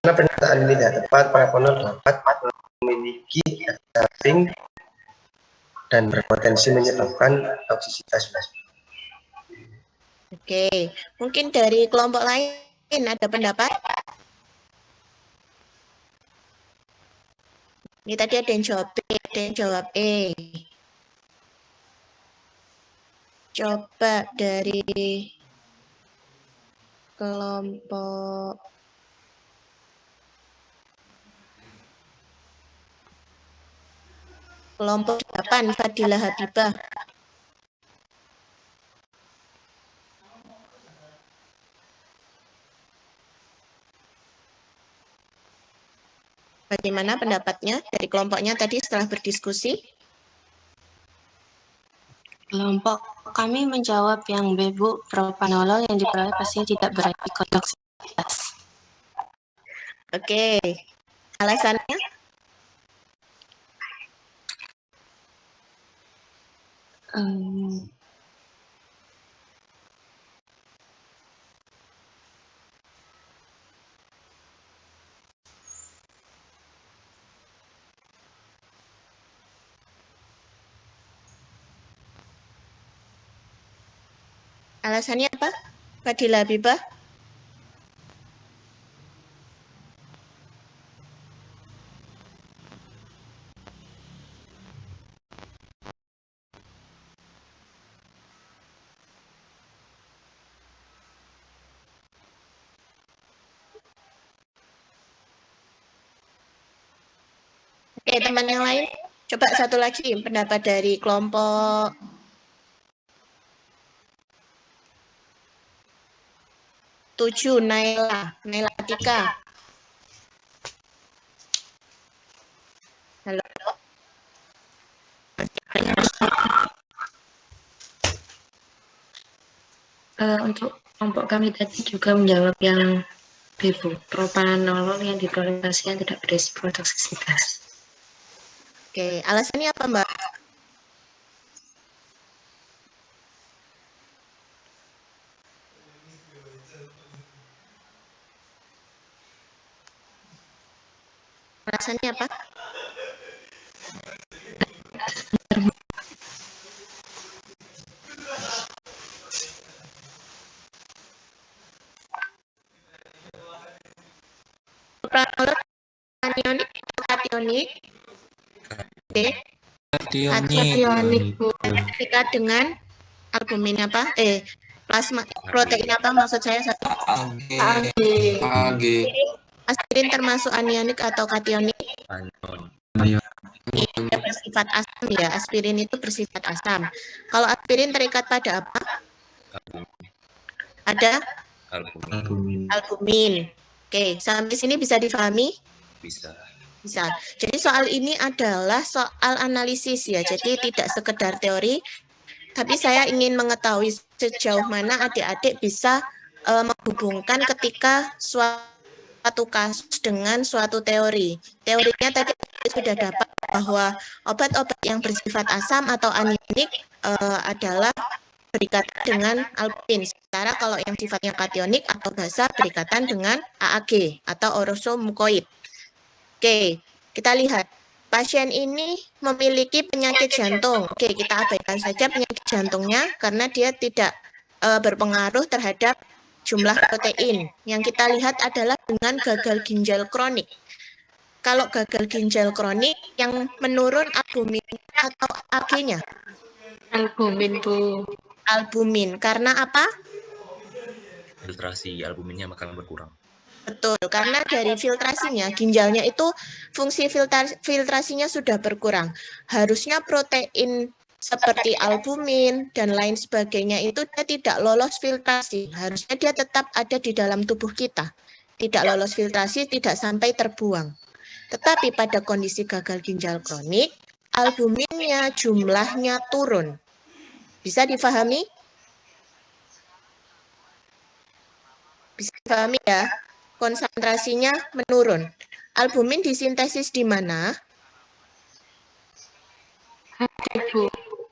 Karena pernyataan ini tidak tepat, Prapono dapat memiliki efek dan berpotensi menyebabkan toksisitas. Oke, mungkin dari kelompok lain ada pendapat? Ini tadi ada yang jawab B, ada yang jawab E. Coba dari kelompok kelompok 8, Fadilah Habibah. Bagaimana pendapatnya dari kelompoknya tadi setelah berdiskusi? Kelompok kami menjawab yang B, Bu, propanolol yang diperoleh pasien tidak beresiko toksisitas. Oke, alasannya? Alasannya apa, Fadilah Habibah? Oke, teman yang lain, coba satu lagi pendapat dari kelompok 7, Naila Tika. Halo. Untuk kelompok kami tadi juga menjawab yang B, Bu, propanolol yang diperoleh pasien tidak beresiko toksisitas. Oke, alasannya apa, Mbak? Alasannya apa? Propanolol anionik atau kationik? Kationik, Bu. Ketika dengan albumin apa? Plasma protein apa maksud saya? AG. Aspirin termasuk anionik atau kationik? Dia bersifat asam ya. Aspirin itu bersifat asam. Kalau aspirin terikat pada apa? Ada? Albumin. Oke, sampai sini bisa difahami? Bisa. Bisa. Jadi soal ini adalah soal analisis ya. Jadi tidak sekedar teori, tapi saya ingin mengetahui sejauh mana adik-adik bisa menghubungkan ketika suatu kasus dengan suatu teori. Teorinya tadi sudah dapat bahwa obat-obat yang bersifat asam atau anionik adalah berikatan dengan albumin. Sementara kalau yang sifatnya kationik atau basa berikatan dengan AAG atau orosomukoid. Oke, kita lihat pasien ini memiliki penyakit jantung. Oke, kita abaikan saja penyakit jantungnya karena dia tidak berpengaruh terhadap jumlah protein. Yang kita lihat adalah dengan gagal ginjal kronik. Kalau gagal ginjal kronik yang menurun albumin atau Ag-nya? Albumin, Bu. Albumin. Karena apa? Filtrasi albuminnya akan berkurang. Betul, karena dari filtrasinya, ginjalnya itu fungsi filtrasinya sudah berkurang. Harusnya protein seperti albumin dan lain sebagainya itu dia tidak lolos filtrasi. Harusnya dia tetap ada di dalam tubuh kita. Tidak lolos filtrasi, tidak sampai terbuang. Tetapi pada kondisi gagal ginjal kronik, albuminnya jumlahnya turun. Bisa difahami? Bisa difahami ya? Konsentrasinya menurun. Albumin disintesis di mana?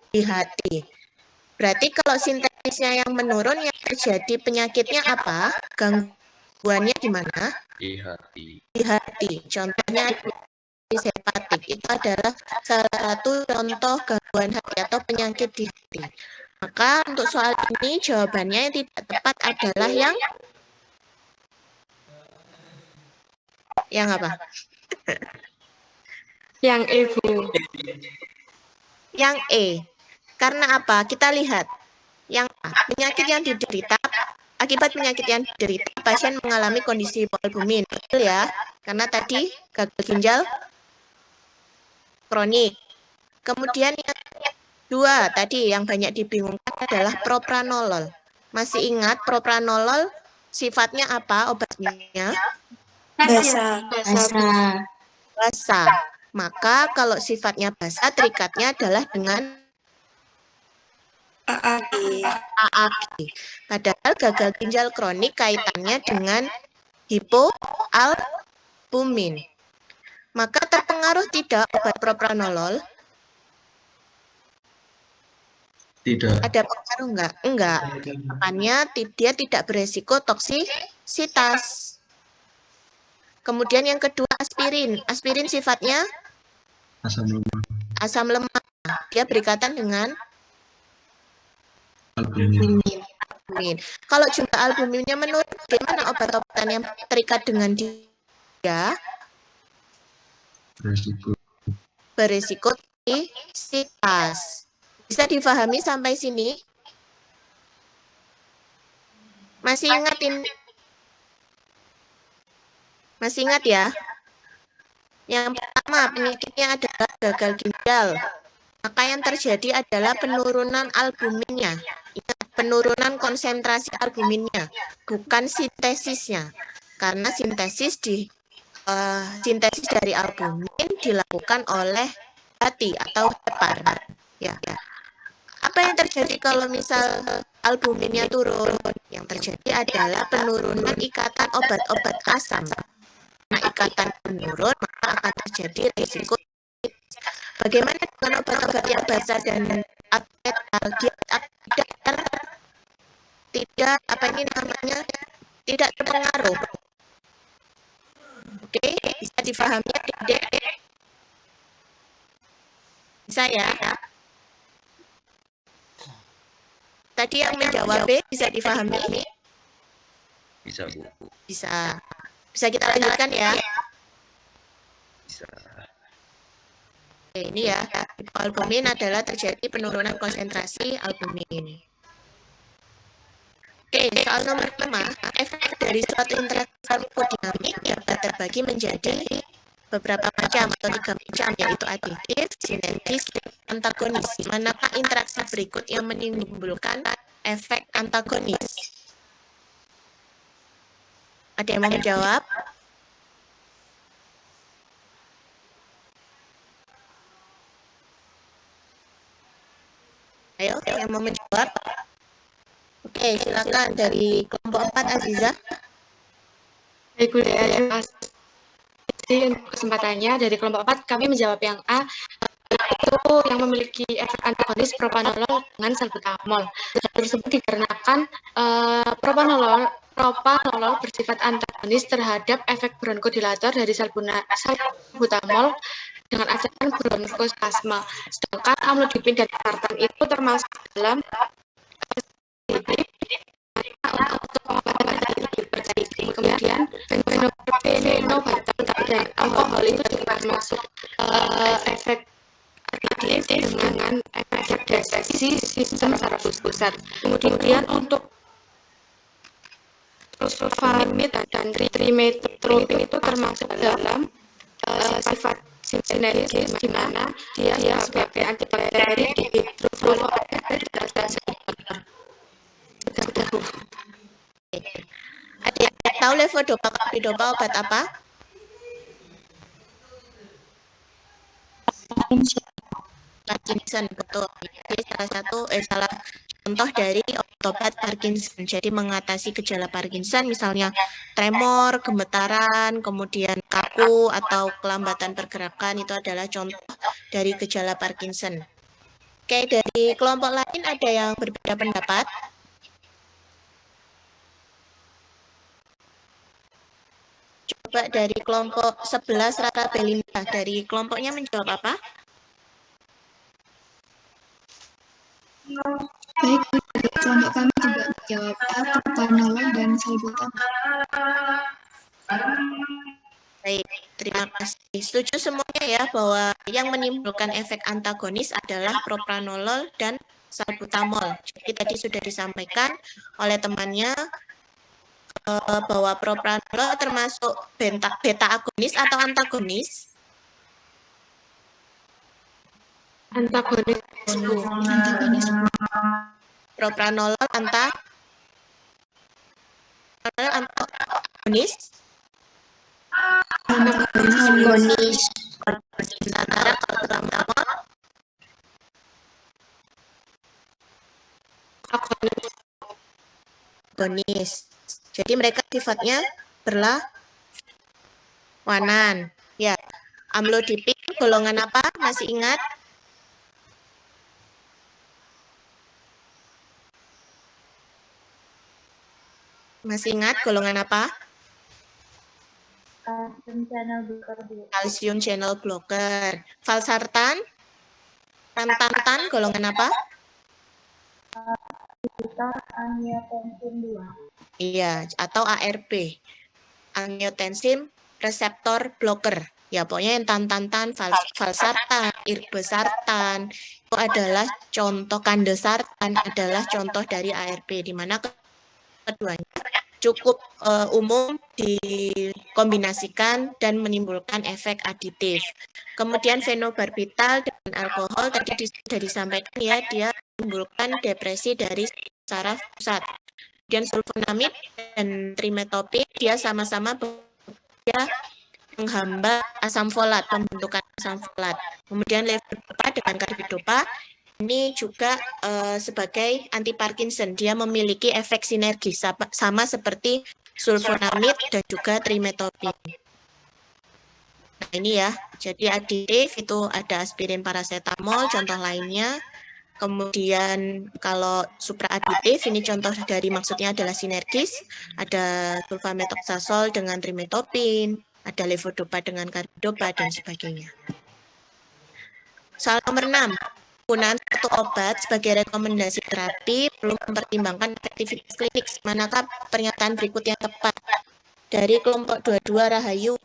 Di hati. Berarti kalau sintesisnya yang menurun, yang terjadi penyakitnya apa? Gangguannya di mana? Di hati. Di hati. Contohnya diabetes hepatik. Itu adalah salah satu contoh gangguan hati atau penyakit di hati. Maka untuk soal ini jawabannya yang tidak tepat adalah yang apa? Yang E, Bu. Yang E. Karena apa? Kita lihat. Yang A, penyakit yang diderita, akibat penyakit yang diderita, pasien mengalami kondisi hipoalbumin. Betul ya? Karena tadi gagal ginjal kronik. Kemudian yang dua, tadi yang banyak dibingungkan adalah propranolol. Masih ingat propranolol sifatnya apa obatnya? Basah. Maka kalau sifatnya basah, terikatnya adalah dengan AAG. Padahal gagal ginjal kronik kaitannya dengan hipoalbumin. Maka terpengaruh tidak obat propranolol? Tidak. Ada pengaruh enggak? Enggak. Makanya dia tidak beresiko toksisitas. Kemudian yang kedua aspirin. Aspirin sifatnya Asam lemak. asam lemak. Dia berikatan dengan albumin. Kalau jumlah albuminnya menurun, bagaimana obat-obatan yang terikat dengan dia? Beresiko toksisitas. Bisa difahami sampai sini? Masih ingat ini? Masih ingat ya? Yang pertama, penyakitnya adalah gagal ginjal. Maka yang terjadi adalah penurunan albuminnya. Ingat, penurunan konsentrasi albuminnya, bukan sintesisnya. Karena sintesis dari albumin dilakukan oleh hati atau hepar. Ya. Apa yang terjadi kalau misal albuminnya turun? Yang terjadi adalah penurunan ikatan obat-obat asam. Nah, ikatan menurun, maka akan terjadi risiko. Bagaimana dengan obat-obat yang basah dan tidak apa ini namanya tidak terpengaruh? Oke, bisa difahami adik-adik? Bisa ya? Tadi yang menjawab B bisa difahami? Bisa, Bu. Bisa. Bisa kita lanjutkan ya? Bisa. Oke, ini ya. Hipoalbumin adalah terjadi penurunan konsentrasi albumin. Oke, soal nomor 5. Efek dari suatu interaksi farmakodinamik dapat terbagi menjadi beberapa macam atau 3 macam, yaitu adiktif, sinergis, dan antagonis. Manakah interaksi berikut yang menimbulkan efek antagonis? Ada yang mau menjawab? Ayo, yang mau menjawab? Oke, silakan dari kelompok 4, Aziza. Baik, Bu Dea, terima kasih untuk kesempatannya. Dari kelompok 4, kami menjawab yang A, itu yang memiliki efek antagonis propranolol dengan salbutamol. Hal tersebut dikarenakan propranolol bersifat antagonis terhadap efek bronkodilator dari salbutamol dengan adanya bronkospasma. Sedangkan amlodipin dan sartan itu termasuk dalam untuk pengobatan dari hipertensi. Kemudian fenobarbital dan alkohol itu juga termasuk efek aditif dengan efek deteksi sistem saraf pusat. Kemudian untuk sulfamid dan trimetoprim itu termasuk dalam sifat sinergis di mana dia sebagai antibakteri di hidrofluoroaldehyde dan Ada yang tahu levodopa carbidopa obat apa? Parkinson, betul. Jadi salah contoh dari obat Parkinson. Jadi mengatasi gejala Parkinson, misalnya tremor, gemetaran, kemudian kaku atau kelambatan pergerakan, itu adalah contoh dari gejala Parkinson. Oke, dari kelompok lain ada yang berbeda pendapat? Coba dari kelompok 11 Rara Belinda, dari kelompoknya menjawab apa? Baik, dari kelompok kami juga menjawab propranolol dan salbutamol. Baik, terima kasih. Setuju semuanya ya bahwa yang menimbulkan efek antagonis adalah propranolol dan salbutamol. Jadi tadi sudah disampaikan oleh temannya bahwa propranolol termasuk beta agonis atau antagonis? Antagonis. Propranolol antagonis? Agonis. Sementara kalau salbutamol agonis. Jadi mereka sifatnya berlawanan. Ya, amlodipin golongan apa? Masih ingat? Masih ingat golongan apa? Calcium channel blocker. Valsartan? Tantan golongan apa? Angiotensin 2. Iya, atau ARB. Angiotensin reseptor blocker. Ya, pokoknya yang tantan, valsartan, irbesartan, itu adalah contoh, kandesartan adalah contoh dari ARB, di mana keduanya cukup umum dikombinasikan dan menimbulkan efek aditif. Kemudian fenobarbital dan alkohol tadi sudah disampaikan ya, dia menimbulkan depresi dari saraf pusat. Kemudian sulfonamid dan trimetoprim dia sama-sama bekerja menghambat asam folat, pembentukan asam folat. Kemudian levodopa dengan carbidopa ini juga sebagai anti Parkinson, dia memiliki efek sinergis sama seperti sulfonamid dan juga trimetoprim. Nah ini ya, jadi aditif itu ada aspirin, paracetamol, contoh lainnya. Kemudian kalau supraaditif ini contoh dari maksudnya adalah sinergis, ada sulfamethoxazole dengan trimetoprim, ada levodopa dengan carbidopa dan sebagainya. Soal nomor 6. Penggunaan satu obat sebagai rekomendasi terapi perlu mempertimbangkan efektivitas klinik. Manakah pernyataan berikut yang tepat? Dari kelompok 22 Rahayu.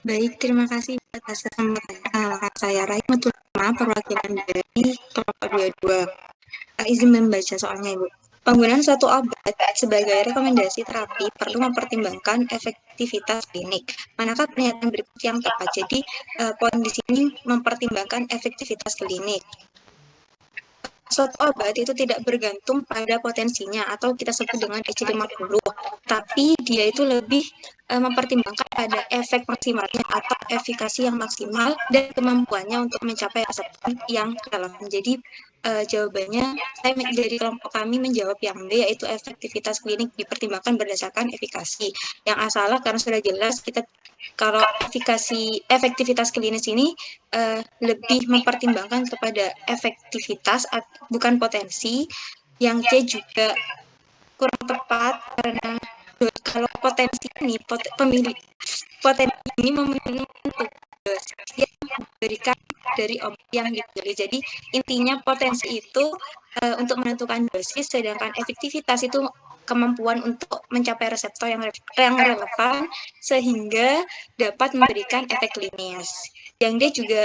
Baik, terima kasih atas kesempatan. Saya Rahimah perwakilan dari kelompok 22. Izin membaca soalnya, Ibu. Penggunaan suatu obat sebagai rekomendasi terapi perlu mempertimbangkan efektivitas klinik. Manakah pernyataan berikut yang tepat? Jadi, poin di sini mempertimbangkan efektivitas klinik. Suatu obat itu tidak bergantung pada potensinya atau kita sebut dengan EC50, tapi dia itu lebih mempertimbangkan pada efek maksimalnya atau efikasi yang maksimal dan kemampuannya untuk mencapai reseptor yang relevan. Jadi jawabannya saya dari kelompok kami menjawab yang B, yaitu efektivitas klinik dipertimbangkan berdasarkan efikasi. Yang salah karena sudah jelas kita kalau efektivitas klinis ini lebih mempertimbangkan kepada efektivitas bukan potensi. Yang C juga kurang tepat karena kalau potensi ini potensi ini menentukan dosis yang diberikan dari obat yang dipilih. Jadi intinya potensi itu untuk menentukan dosis, sedangkan efektivitas itu kemampuan untuk mencapai reseptor yang relevan sehingga dapat memberikan efek klinis. Yang D juga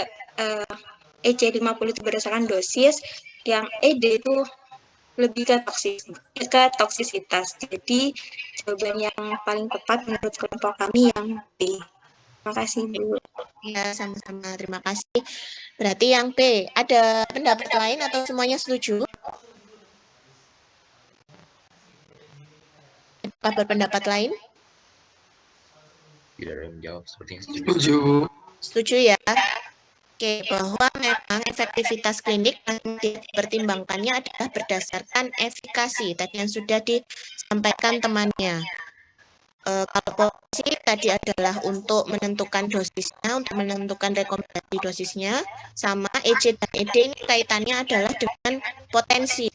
EC50 itu berdasarkan dosis, yang ED itu lebih ke toksisitas. Jadi jawaban yang paling tepat menurut kelompok kami yang B. Terima kasih, Bu. Ya, sama-sama. Terima kasih. Berarti yang B, ada pendapat lain atau semuanya setuju? Apa berpendapat lain? Tidak ada yang menjawab, sepertinya Setuju. Setuju ya? Oke, bahwa memang efektivitas klinik yang dipertimbangkannya adalah berdasarkan efikasi. Tadi yang sudah disampaikan temannya. Kalau posisi tadi adalah untuk menentukan dosisnya, untuk menentukan rekomendasi dosisnya, sama EC dan ED ini kaitannya adalah dengan potensi.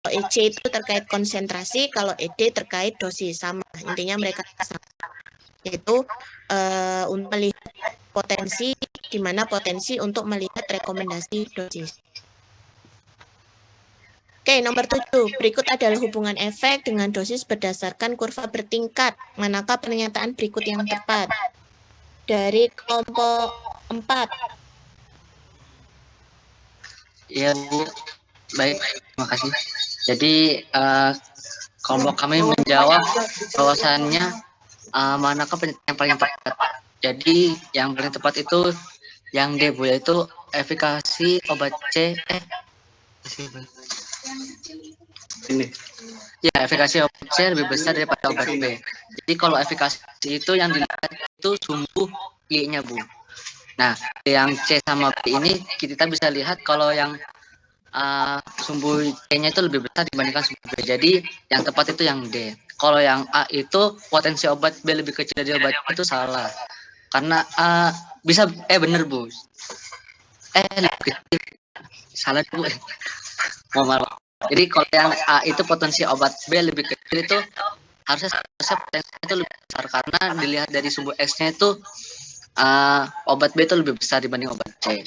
Kalau EC itu terkait konsentrasi, kalau ED terkait dosis, sama. Intinya mereka sama. Yaitu untuk melihat potensi, di mana potensi untuk melihat rekomendasi dosis. Oke, nomor 7. Berikut adalah hubungan efek dengan dosis berdasarkan kurva bertingkat. Manakah pernyataan berikut yang tepat? Dari kelompok 4. Iya, Bu. Baik, terima kasih. Jadi, kelompok kami menjawab bahwasannya manakah pernyataan yang paling tepat. Jadi, yang paling tepat itu yang D, Bu, yaitu efikasi obat C. Ini. Ya, efikasi obat C lebih besar daripada obat B. Jadi, kalau efikasi itu yang dilihat itu sumbu Y-nya, Bu. Nah, yang C sama B ini kita bisa lihat kalau yang sumbu C-nya itu lebih besar dibandingkan sumbu B. Jadi, yang tepat itu yang D. Kalau yang A itu potensi obat B lebih kecil dari obat B itu salah. Karena bisa bener, Bu. Lebih kecil. Salah, Bu. Maaf. Jadi kalau yang A itu potensi obat B lebih kecil itu harusnya potensinya itu lebih besar karena dilihat dari sumbu X-nya itu obat B itu lebih besar dibanding obat C.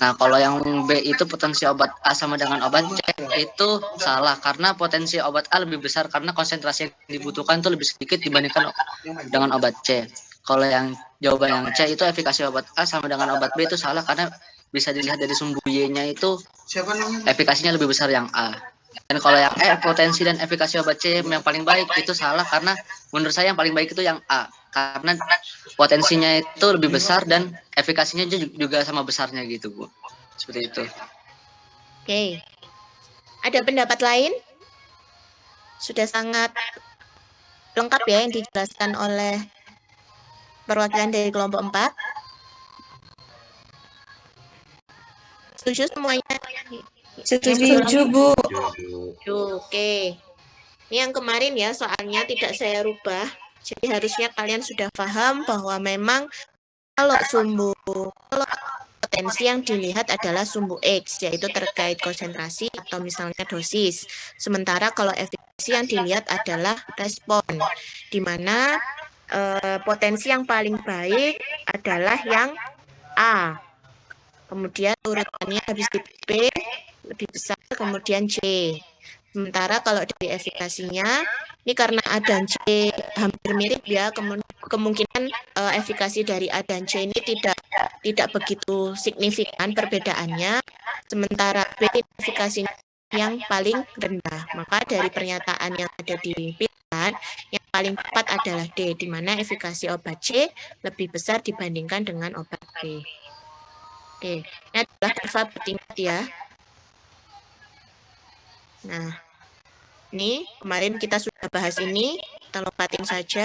Nah, kalau yang B itu potensi obat A sama dengan obat C itu salah karena potensi obat A lebih besar karena konsentrasi yang dibutuhkan itu lebih sedikit dibandingkan dengan obat C. Kalau yang jawaban yang C itu efikasi obat A sama dengan obat B itu salah karena bisa dilihat dari sumbu Y-nya itu efikasinya lebih besar yang A. Dan kalau yang E, potensi dan efikasi obat C yang paling baik itu salah karena menurut saya yang paling baik itu yang A. Karena potensinya itu lebih besar dan efikasinya juga sama besarnya gitu, Bu. Seperti itu. Oke. Ada pendapat lain? Sudah sangat lengkap ya yang dijelaskan oleh perwakilan dari kelompok 4. Setuju semuanya? Setuju, Bu. Oke. Ini yang kemarin ya, soalnya tidak saya rubah. Jadi harusnya kalian sudah paham bahwa memang kalau potensi yang dilihat adalah sumbu X, yaitu terkait konsentrasi atau misalnya dosis. Sementara kalau efikasi yang dilihat adalah respon, di mana potensi yang paling baik adalah yang A. Kemudian urutannya habis di B lebih besar, kemudian C. Sementara kalau dari efikasinya, ini karena A dan C hampir mirip ya, kemungkinan efikasi dari A dan C ini tidak begitu signifikan perbedaannya. Sementara B efikasinya yang paling rendah. Maka dari pernyataan yang ada di pilihan, yang paling tepat adalah D, di mana efikasi obat C lebih besar dibandingkan dengan obat B. Oke, ini adalah kurva bertingkat ya. Nah, ini kemarin kita sudah bahas ini, kita lompatin saja.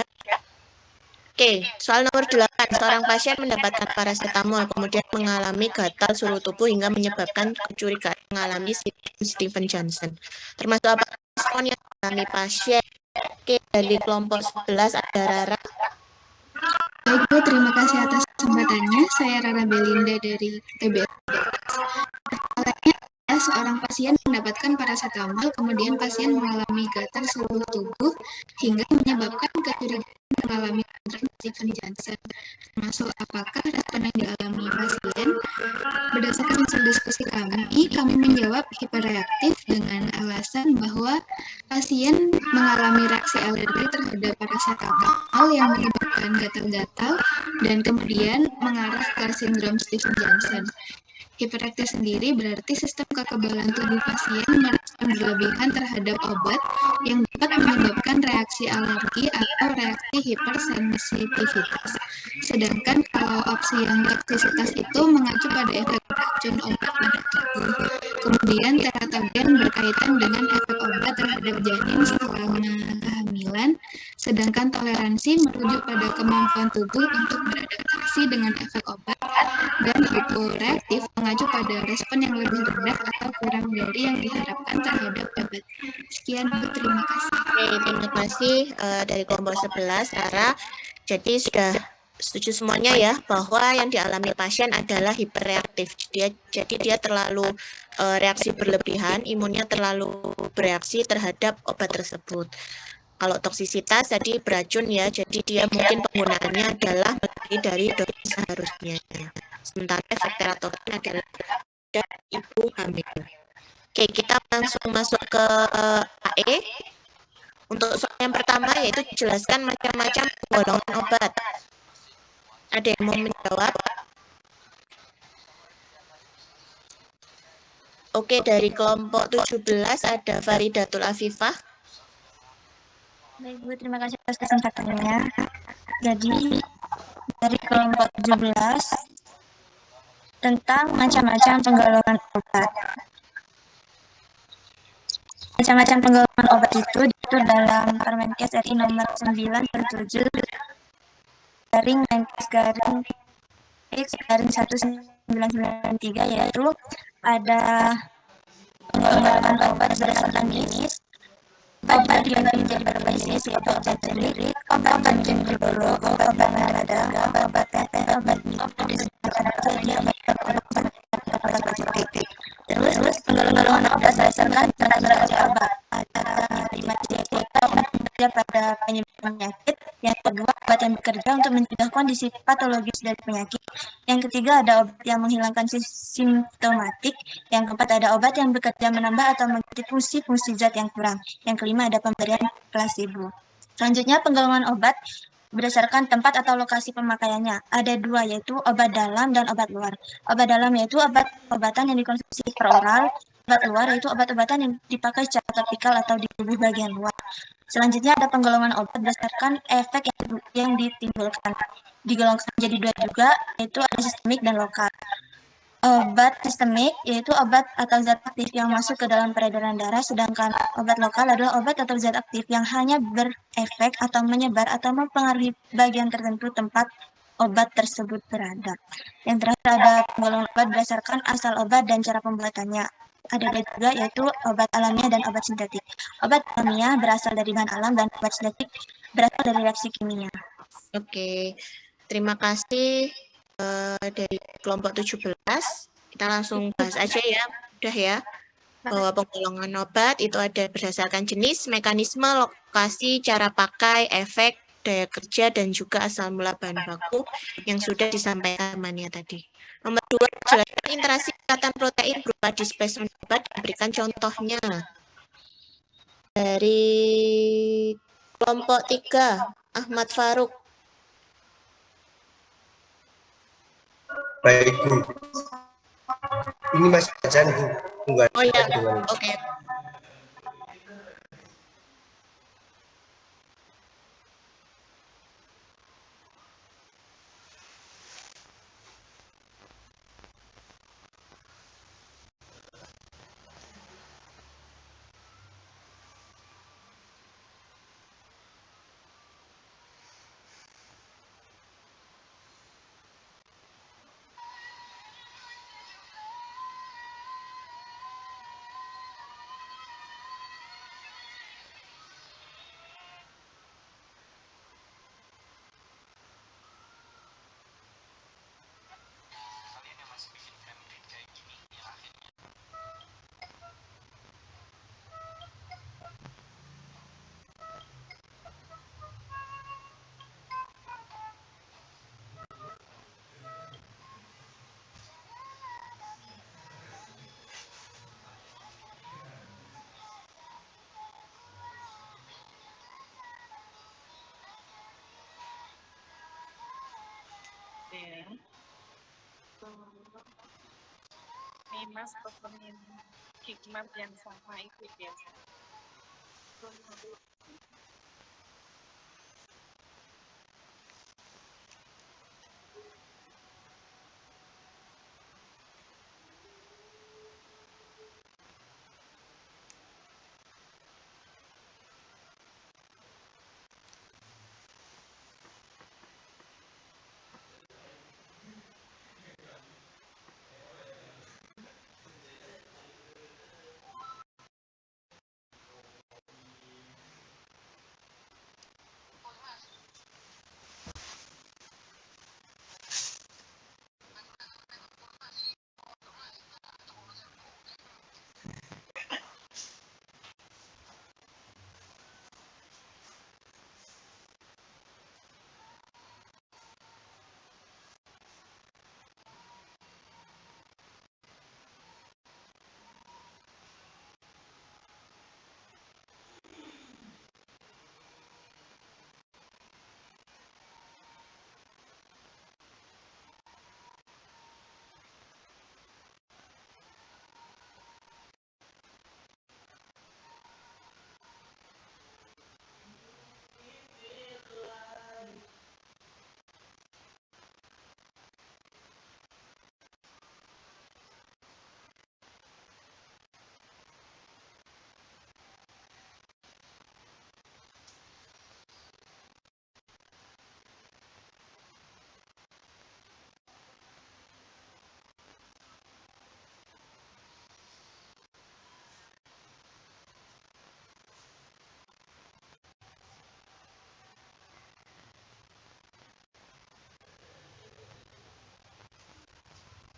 Oke, soal nomor 8. Seorang pasien mendapatkan paracetamol, kemudian mengalami gatal seluruh tubuh hingga menyebabkan kecurigaan mengalami sindrom Stevens-Johnson. Termasuk apa respon yang dialami pasien? Oke, dari kelompok 11 ada Rara. Baik, Bu, terima kasih atas kesempatannya. Saya Rara Belinda dari TBS. Pertanyaannya, seorang pasien mendapatkan paracetamol, kemudian pasien mengalami gatal seluruh tubuh hingga menyebabkan kecurigaan mengalami sindrom Stevens-Johnson, termasuk apakah respon yang dialami pasien. Berdasarkan hasil diskusi kami menjawab hiperreaktif dengan alasan bahwa pasien mengalami reaksi alergi terhadap parasetamol yang menyebabkan gatal-gatal dan kemudian mengarah ke sindrom Stevens-Johnson. Hiperaktif sendiri berarti sistem kekebalan tubuh pasien merespon berlebihan terhadap obat yang dapat menyebabkan reaksi alergi atau reaksi hipersensitivitas. Sedangkan kalau opsi yang toksisitas itu mengacu pada efek racun obat pada tubuh. Kemudian teratogen berkaitan dengan efek obat terhadap janin selama kehamilan, sedangkan toleransi merujuk pada kemampuan tubuh untuk beradaptasi dengan efek obat, dan hiporeaktif mengacu pada respon yang lebih rendah atau kurang dari yang diharapkan terhadap obat. Sekian, Bu. Terima kasih. Oke, terima kasih dari kelompok 11, Rara. Jadi sudah setuju semuanya ya bahwa yang dialami pasien adalah hiperreaktif. Jadi dia terlalu reaksi berlebihan, imunnya terlalu bereaksi terhadap obat tersebut. Kalau toksisitas tadi beracun ya, jadi dia mungkin penggunaannya adalah lebih dari dosis seharusnya. Sementara efek teratogen adalah pada ibu hamil. Oke, kita langsung masuk ke AE. Untuk soal yang pertama yaitu jelaskan macam-macam golongan obat. Ada yang mau menjawab? Oke, dari kelompok 17 ada Faridatul Afifah. Baik, Bu, terima kasih atas kesempatannya. Jadi, dari kelompok 17 tentang macam-macam penggolongan obat. Macam-macam penggolongan obat itu diatur dalam Permenkes RI nomor 9/7 garing Menkes garing X garing 1993, yaitu ada penggolongan obat berdasarkan jenis, obat dibagi menjadi beberapa jenis, yaitu obat generik, obat generik, obat radang, obat tetes, obat terus penggolongan obat berdasarkan derajat obat. Pada penyakit, yang kedua obat yang bekerja untuk mencegah kondisi patologis dari penyakit, yang ketiga ada obat yang menghilangkan simptomatik, yang keempat ada obat yang bekerja menambah atau mengganti fungsi-fungsi zat yang kurang, yang kelima ada pemberian plasebo. Selanjutnya penggolongan obat berdasarkan tempat atau lokasi pemakaiannya. Ada dua, yaitu obat dalam dan obat luar. Obat dalam yaitu obat-obatan yang dikonsumsi per oral, obat luar yaitu obat-obatan yang dipakai secara topikal atau di tubuh bagian luar. Selanjutnya ada penggolongan obat berdasarkan efek yang ditimbulkan. Digolongkan menjadi dua juga, yaitu ada sistemik dan lokal. Obat sistemik yaitu obat atau zat aktif yang masuk ke dalam peredaran darah, sedangkan obat lokal adalah obat atau zat aktif yang hanya berefek atau menyebar atau mempengaruhi bagian tertentu tempat obat tersebut berada. Yang terakhir ada penggolongan obat berdasarkan asal obat dan cara pembuatannya. Ada juga yaitu obat alamiah dan obat sintetik. Obat alamiah berasal dari bahan alam dan obat sintetik berasal dari reaksi kimia. Oke, terima kasih dari kelompok 17. Kita langsung bahas aja ya, udah ya. Bahwa penggolongan obat itu ada berdasarkan jenis, mekanisme, lokasi, cara pakai, efek, daya kerja, dan juga asal mula bahan baku yang sudah disampaikan Mania tadi. Nomor 2, jelaskan interaksi ikatan protein berupa displacement obat dan berikan contohnya. Dari kelompok 3, Ahmad Faruk. Baik, Bu. Ini Mas bacaan, Bu. Oh iya, oke. Mimas pepenin hikmat yang sama itu biasa.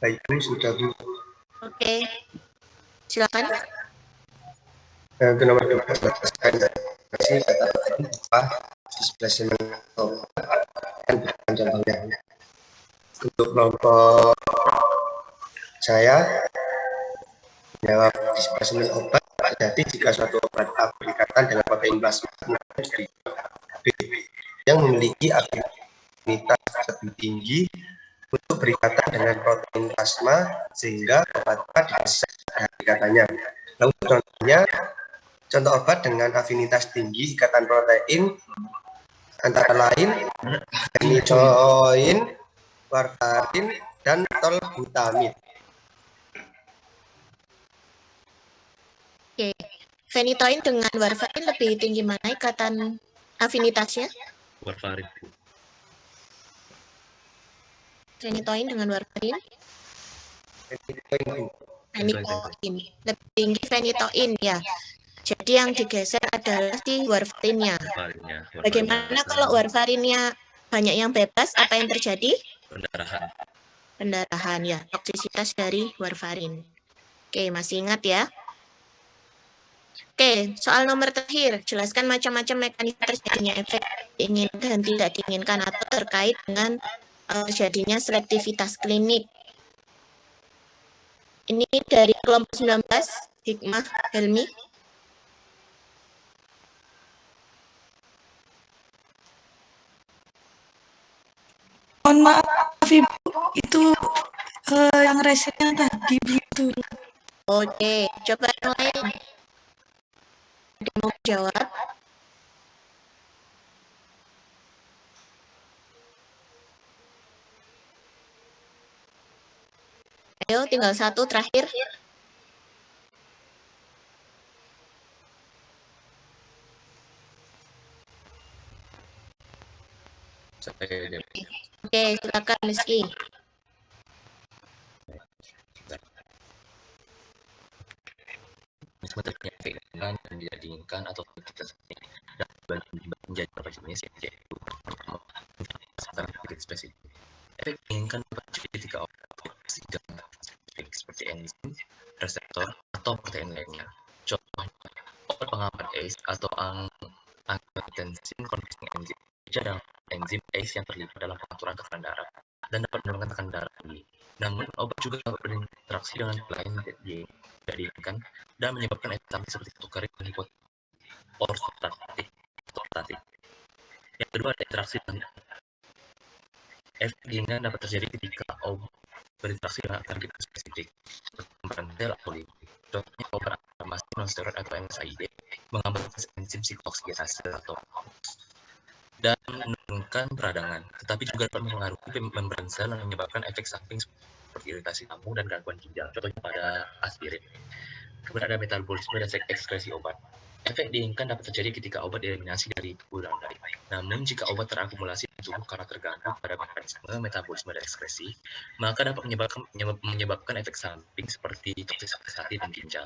Baik Bu, sudah Bu. Oke, silakan. Ke nomor 2 terima kasih kata Pak displacement dan bukan contohnya. Untuk kelompok saya menjawab displacement obat terjadi jika suatu obat aplikatan dengan protein plasma dari B yang memiliki afinitas lebih tinggi untuk berikatan dengan protein plasma sehingga obat didesain ikatan. Lalu contoh obat dengan afinitas tinggi ikatan protein antara lain phenytoin, warfarin, dan tolbutamid. Oke, phenytoin dengan warfarin lebih tinggi mana ikatan afinitasnya? Warfarin. Phenytoin dengan warfarin? Phenytoin. Lebih tinggi phenytoin ya. Jadi yang digeser adalah si warfarinnya. Bagaimana kalau warfarinnya banyak yang bebas, apa yang terjadi? Pendarahan. Pendarahan ya, toksisitas dari warfarin. Oke, masih ingat ya? Oke, soal nomor terakhir, jelaskan macam-macam mekanisme terjadinya efek diinginkan dan tidak diinginkan atau terkait dengan terjadinya selektivitas klinik. Ini dari kelompok 19, Hikmah, Helmi. Mohon maaf Ibu, itu yang resepnya tadi begitu. Oke, coba yang lain. Ada yang mau jawab? Ayo, tinggal satu terakhir. Oke, silakan Rizky. Terjadinya efek dan tidak diinginkan atau tidak menjadi beberapa jenis yaitu spesifik. Efek diinginkan dapat terjadi ketika obat spesifik seperti enzim, reseptor, atau protein lainnya. Contohnya, obat penghambat ACE atau angiotensin converting enzim adalah enzim ACE yang terlibat dalam pengaturan tekanan darah dan dapat menurunkan tekanan darah tinggi. Namun, obat juga dapat berinteraksi dengan lain yang tidak diinginkan dan menyebabkan efek samping seperti tukari dan hipoorstatik. Yang kedua ada interaksi dengan Efek diinginkan dapat terjadi ketika obat berinteraksi dengan target spesifik, perkembangan sel atau lipid. Contohnya obat inflamasi nonsteroid atau NSAID menghambat enzim siklooksidase atau dan menurunkan peradangan, tetapi juga dapat mempengaruhi membran sel dan menyebabkan efek samping seperti iritasi lambung dan gangguan ginjal. Contohnya pada aspirin. Kemudian ada metabolisme dan ekskresi obat. Efek diinginkan dapat terjadi ketika obat dieliminasi dari tubuh dan baik. Namun, jika obat terakumulasi di tubuh karena terganggu pada mekanisme metabolisme dan ekskresi, maka dapat menyebabkan efek samping seperti toksisitas hati dan ginjal.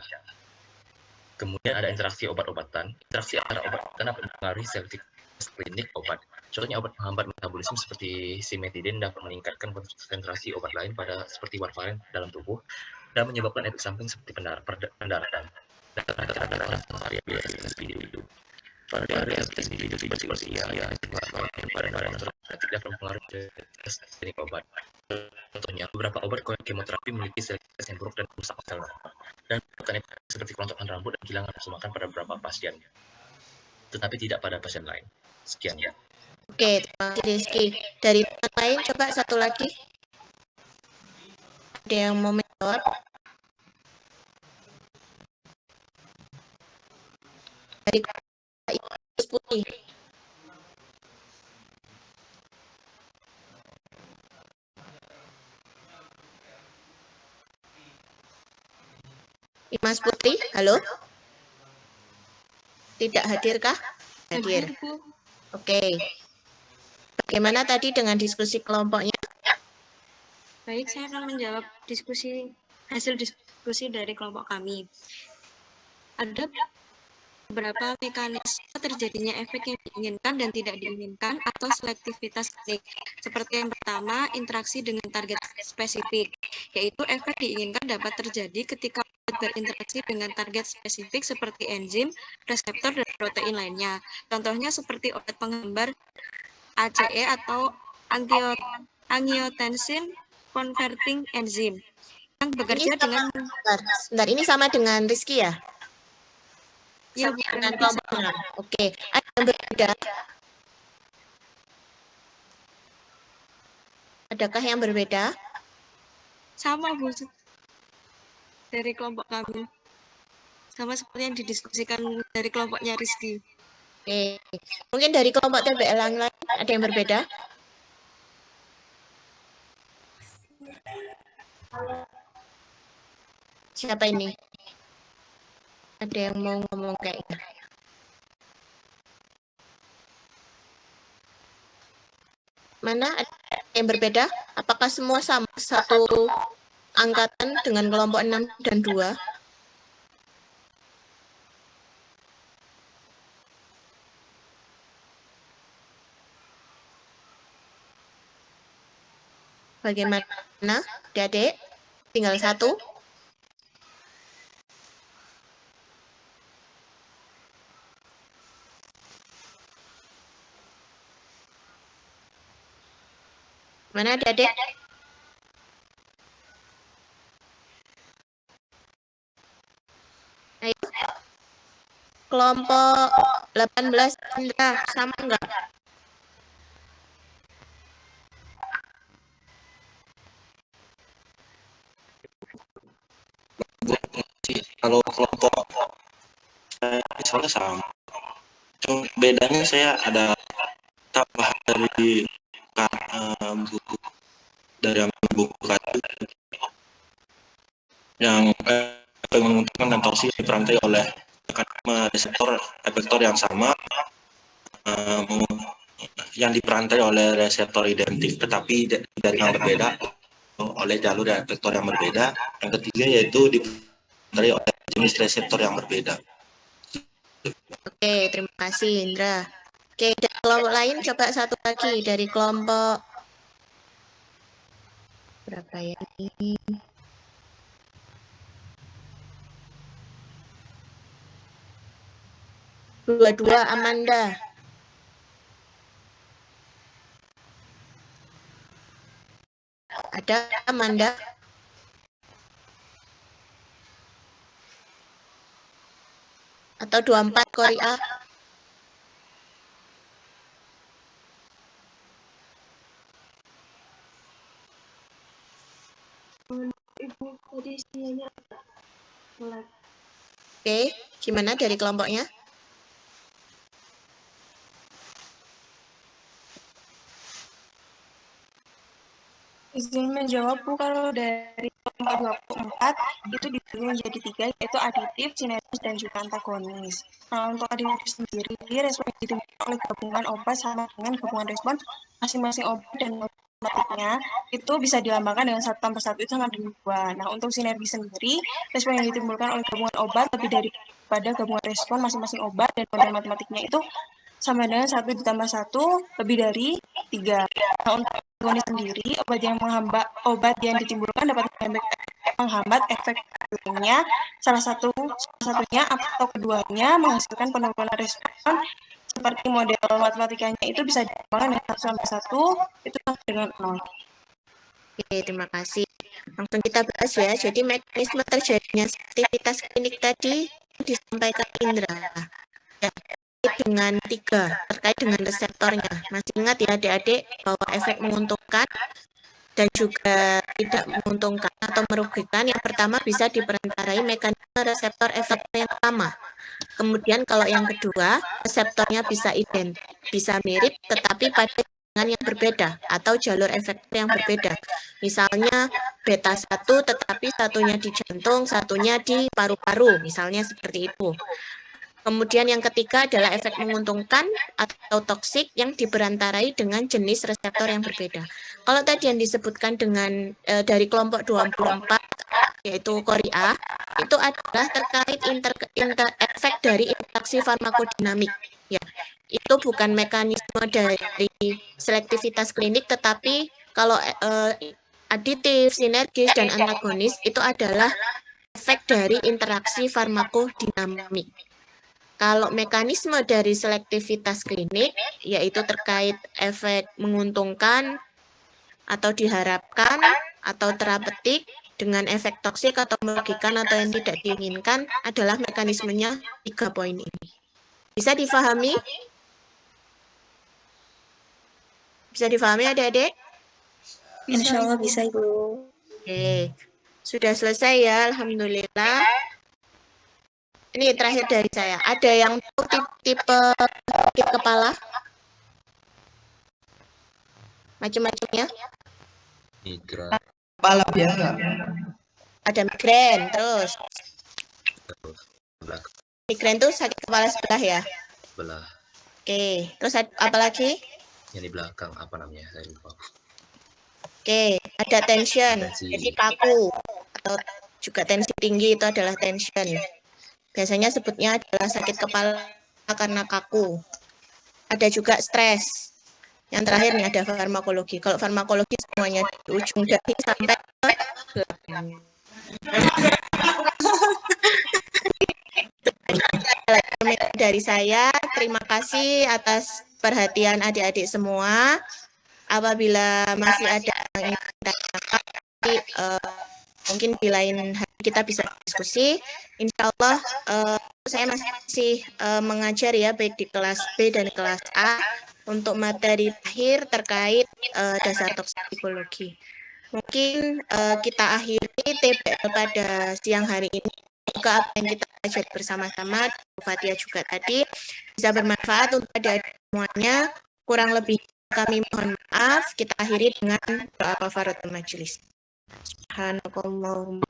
Kemudian ada interaksi obat-obatan. Interaksi antara obat-obatan dapat mempengaruhi selektivitas klinik obat. Contohnya obat penghambat metabolisme seperti simetidin dapat meningkatkan konsentrasi obat lain pada seperti warfarin dalam tubuh dan menyebabkan efek samping seperti pendarahan. Dan variabilitas individu. Variabilitas individu tiba-tiba tidak mempengaruhi teknik obat. Contohnya, beberapa obat kemoterapi memiliki selektivitas yang buruk dan merusak sel dan bukan seperti kelontokan rambut dan kehilangan nafsu makan pada beberapa pasien, tetapi tidak pada pasien lain. Sekian ya. Oke, terima kasih Rizky. Dari teman lain, coba satu lagi. Ada yang mau menjawab? Dari Putih. Mas Putri, halo? Tidak hadirkah? Hadir. Oke. Bagaimana tadi dengan diskusi kelompoknya? Baik, saya akan menjawab hasil diskusi dari kelompok kami. Ada beberapa mekanisme terjadinya efek yang diinginkan dan tidak diinginkan atau selektivitas klinik. Seperti yang pertama, interaksi dengan target spesifik, yaitu efek diinginkan dapat terjadi ketika berinteraksi dengan target spesifik seperti enzim, reseptor, dan protein lainnya. Contohnya seperti obat penghambat ACE atau angiotensin converting enzim yang bekerja dengan sebentar, ini sama dengan Rizky ya? Ya, dengan kelompoknya. Oke, ada yang berbeda? Adakah yang berbeda? Sama, Bu. Dari kelompok kami. Sama seperti yang didiskusikan dari kelompoknya Rizky. Oke, mungkin dari kelompok TBL yang lain ada yang berbeda? Siapa ini? Ada yang mau ngomong kayaknya. Mana ada yang berbeda? Apakah semua sama satu angkatan dengan kelompok 6 dan 2? Bagaimana, adik-adik? Tinggal satu? Mana adik-adik? Ayo. Kelompok 18 Indra, sama enggak? Kalau kelompok saya misalnya sama, cuma bedanya saya ada tambahan dari buku dari buku kayu yang menguntungkan dan toksin diperantai oleh reseptor efektor yang sama yang diperantai oleh reseptor identik tetapi dari yang berbeda oleh jalur efektor yang berbeda. Yang ketiga yaitu diperantai oleh jenis reseptor yang berbeda. Oke, terima kasih Indra. Oke, dari kelompok lain coba satu lagi dari kelompok berapa ya ini? Dua Amanda. Ada Amanda? Atau 24 Korea? Oke, gimana dari kelompoknya? Izin menjawab Bu, kalau dari kelompok 24 itu dibagi menjadi 3, yaitu aditif, sinergis, dan juga antagonis. Nah, untuk aditif sendiri, respon yang ditimbulkan oleh gabungan obat sama dengan gabungan respon masing-masing obat dan matematiknya itu bisa dilambangkan dengan 1 tambah 1 itu sama dengan 2. Nah, untuk sinergi sendiri, respon yang ditimbulkan oleh gabungan obat lebih daripada gabungan respon masing-masing obat dan model matematiknya itu sama dengan 1 ditambah 1 lebih dari 3. Nah, untuk antagonis sendiri, obat yang ditimbulkan dapat menghambat efek lainnya, salah satunya atau keduanya menghasilkan penurunan respon seperti model matematikanya itu bisa dilambangkan dengan 1 tambah 1 itu sama dengan 0. Oke, terima kasih. Langsung kita bahas ya. Jadi mekanisme terjadinya aktivitas klinik tadi disampaikan Indra. Ya, dengan 3 terkait dengan reseptornya. Masih ingat ya adik-adik bahwa efek menguntungkan dan juga tidak menguntungkan atau merugikan. Yang pertama bisa diperantarai mekanisme reseptor efektor yang sama. Kemudian kalau yang kedua, reseptornya bisa identik, bisa mirip, tetapi pada jaringan yang berbeda atau jalur efektor yang berbeda. Misalnya beta 1 tetapi satunya di jantung, satunya di paru-paru, misalnya seperti itu. Kemudian yang ketiga adalah efek menguntungkan atau toksik yang diperantarai dengan jenis reseptor yang berbeda. Kalau tadi yang disebutkan dengan dari kelompok 24 yaitu Korea, itu adalah terkait efek dari interaksi farmakodinamik. Ya, itu bukan mekanisme dari selektivitas klinik, tetapi kalau aditif, sinergis, dan antagonis itu adalah efek dari interaksi farmakodinamik. Kalau mekanisme dari selektivitas klinik, yaitu terkait efek menguntungkan atau diharapkan atau terapeutik dengan efek toksik atau merugikan atau yang tidak diinginkan adalah mekanismenya 3 poin ini. Bisa difahami? Bisa difahami adik-adik? Insya Allah bisa, Ibu. Oke, sudah selesai ya, alhamdulillah. Ini terakhir dari saya. Ada yang tahu tipe sakit kepala? Macam-macamnya? Migrain. Kepala biasa. Ada migrain, terus. Migrain itu sakit kepala sebelah ya? Sebelah. Oke, terus apa lagi? Yang di belakang, apa namanya? Saya lupa. Oke, ada tension, Tensi. jadi kaku. Atau juga tensi tinggi itu adalah tension. Biasanya sebutnya adalah sakit kepala karena kaku. Ada juga stres. Yang terakhir nih ada farmakologi. Kalau farmakologi semuanya di ujung dahi sampai ke belakang. Dari saya, terima kasih atas perhatian adik-adik semua. Apabila masih ada yang ingin ditanyakan, mungkin di lain hari kita bisa diskusi. Insya Allah saya masih mengajar ya baik di kelas B dan kelas A untuk materi akhir terkait dasar toksikologi. Mungkin kita akhiri TPL pada siang hari ini. Semoga apa yang kita pelajari bersama-sama, Bu Fatia juga tadi, bisa bermanfaat untuk adik-adik semuanya. Kurang lebih kami mohon maaf. Kita akhiri dengan doa kafaratul majelis. Subhanallah.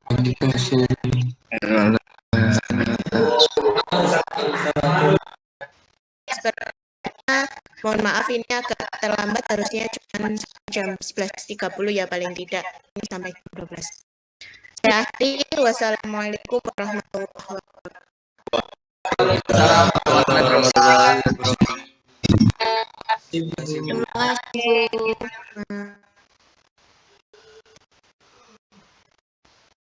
Mohon maaf ini agak terlambat, harusnya cuma jam 11.30 ya paling tidak, ini sampai jam 12. Saya akhiri, wassalamualaikum warahmatullahi wabarakatuh. Terima kasih.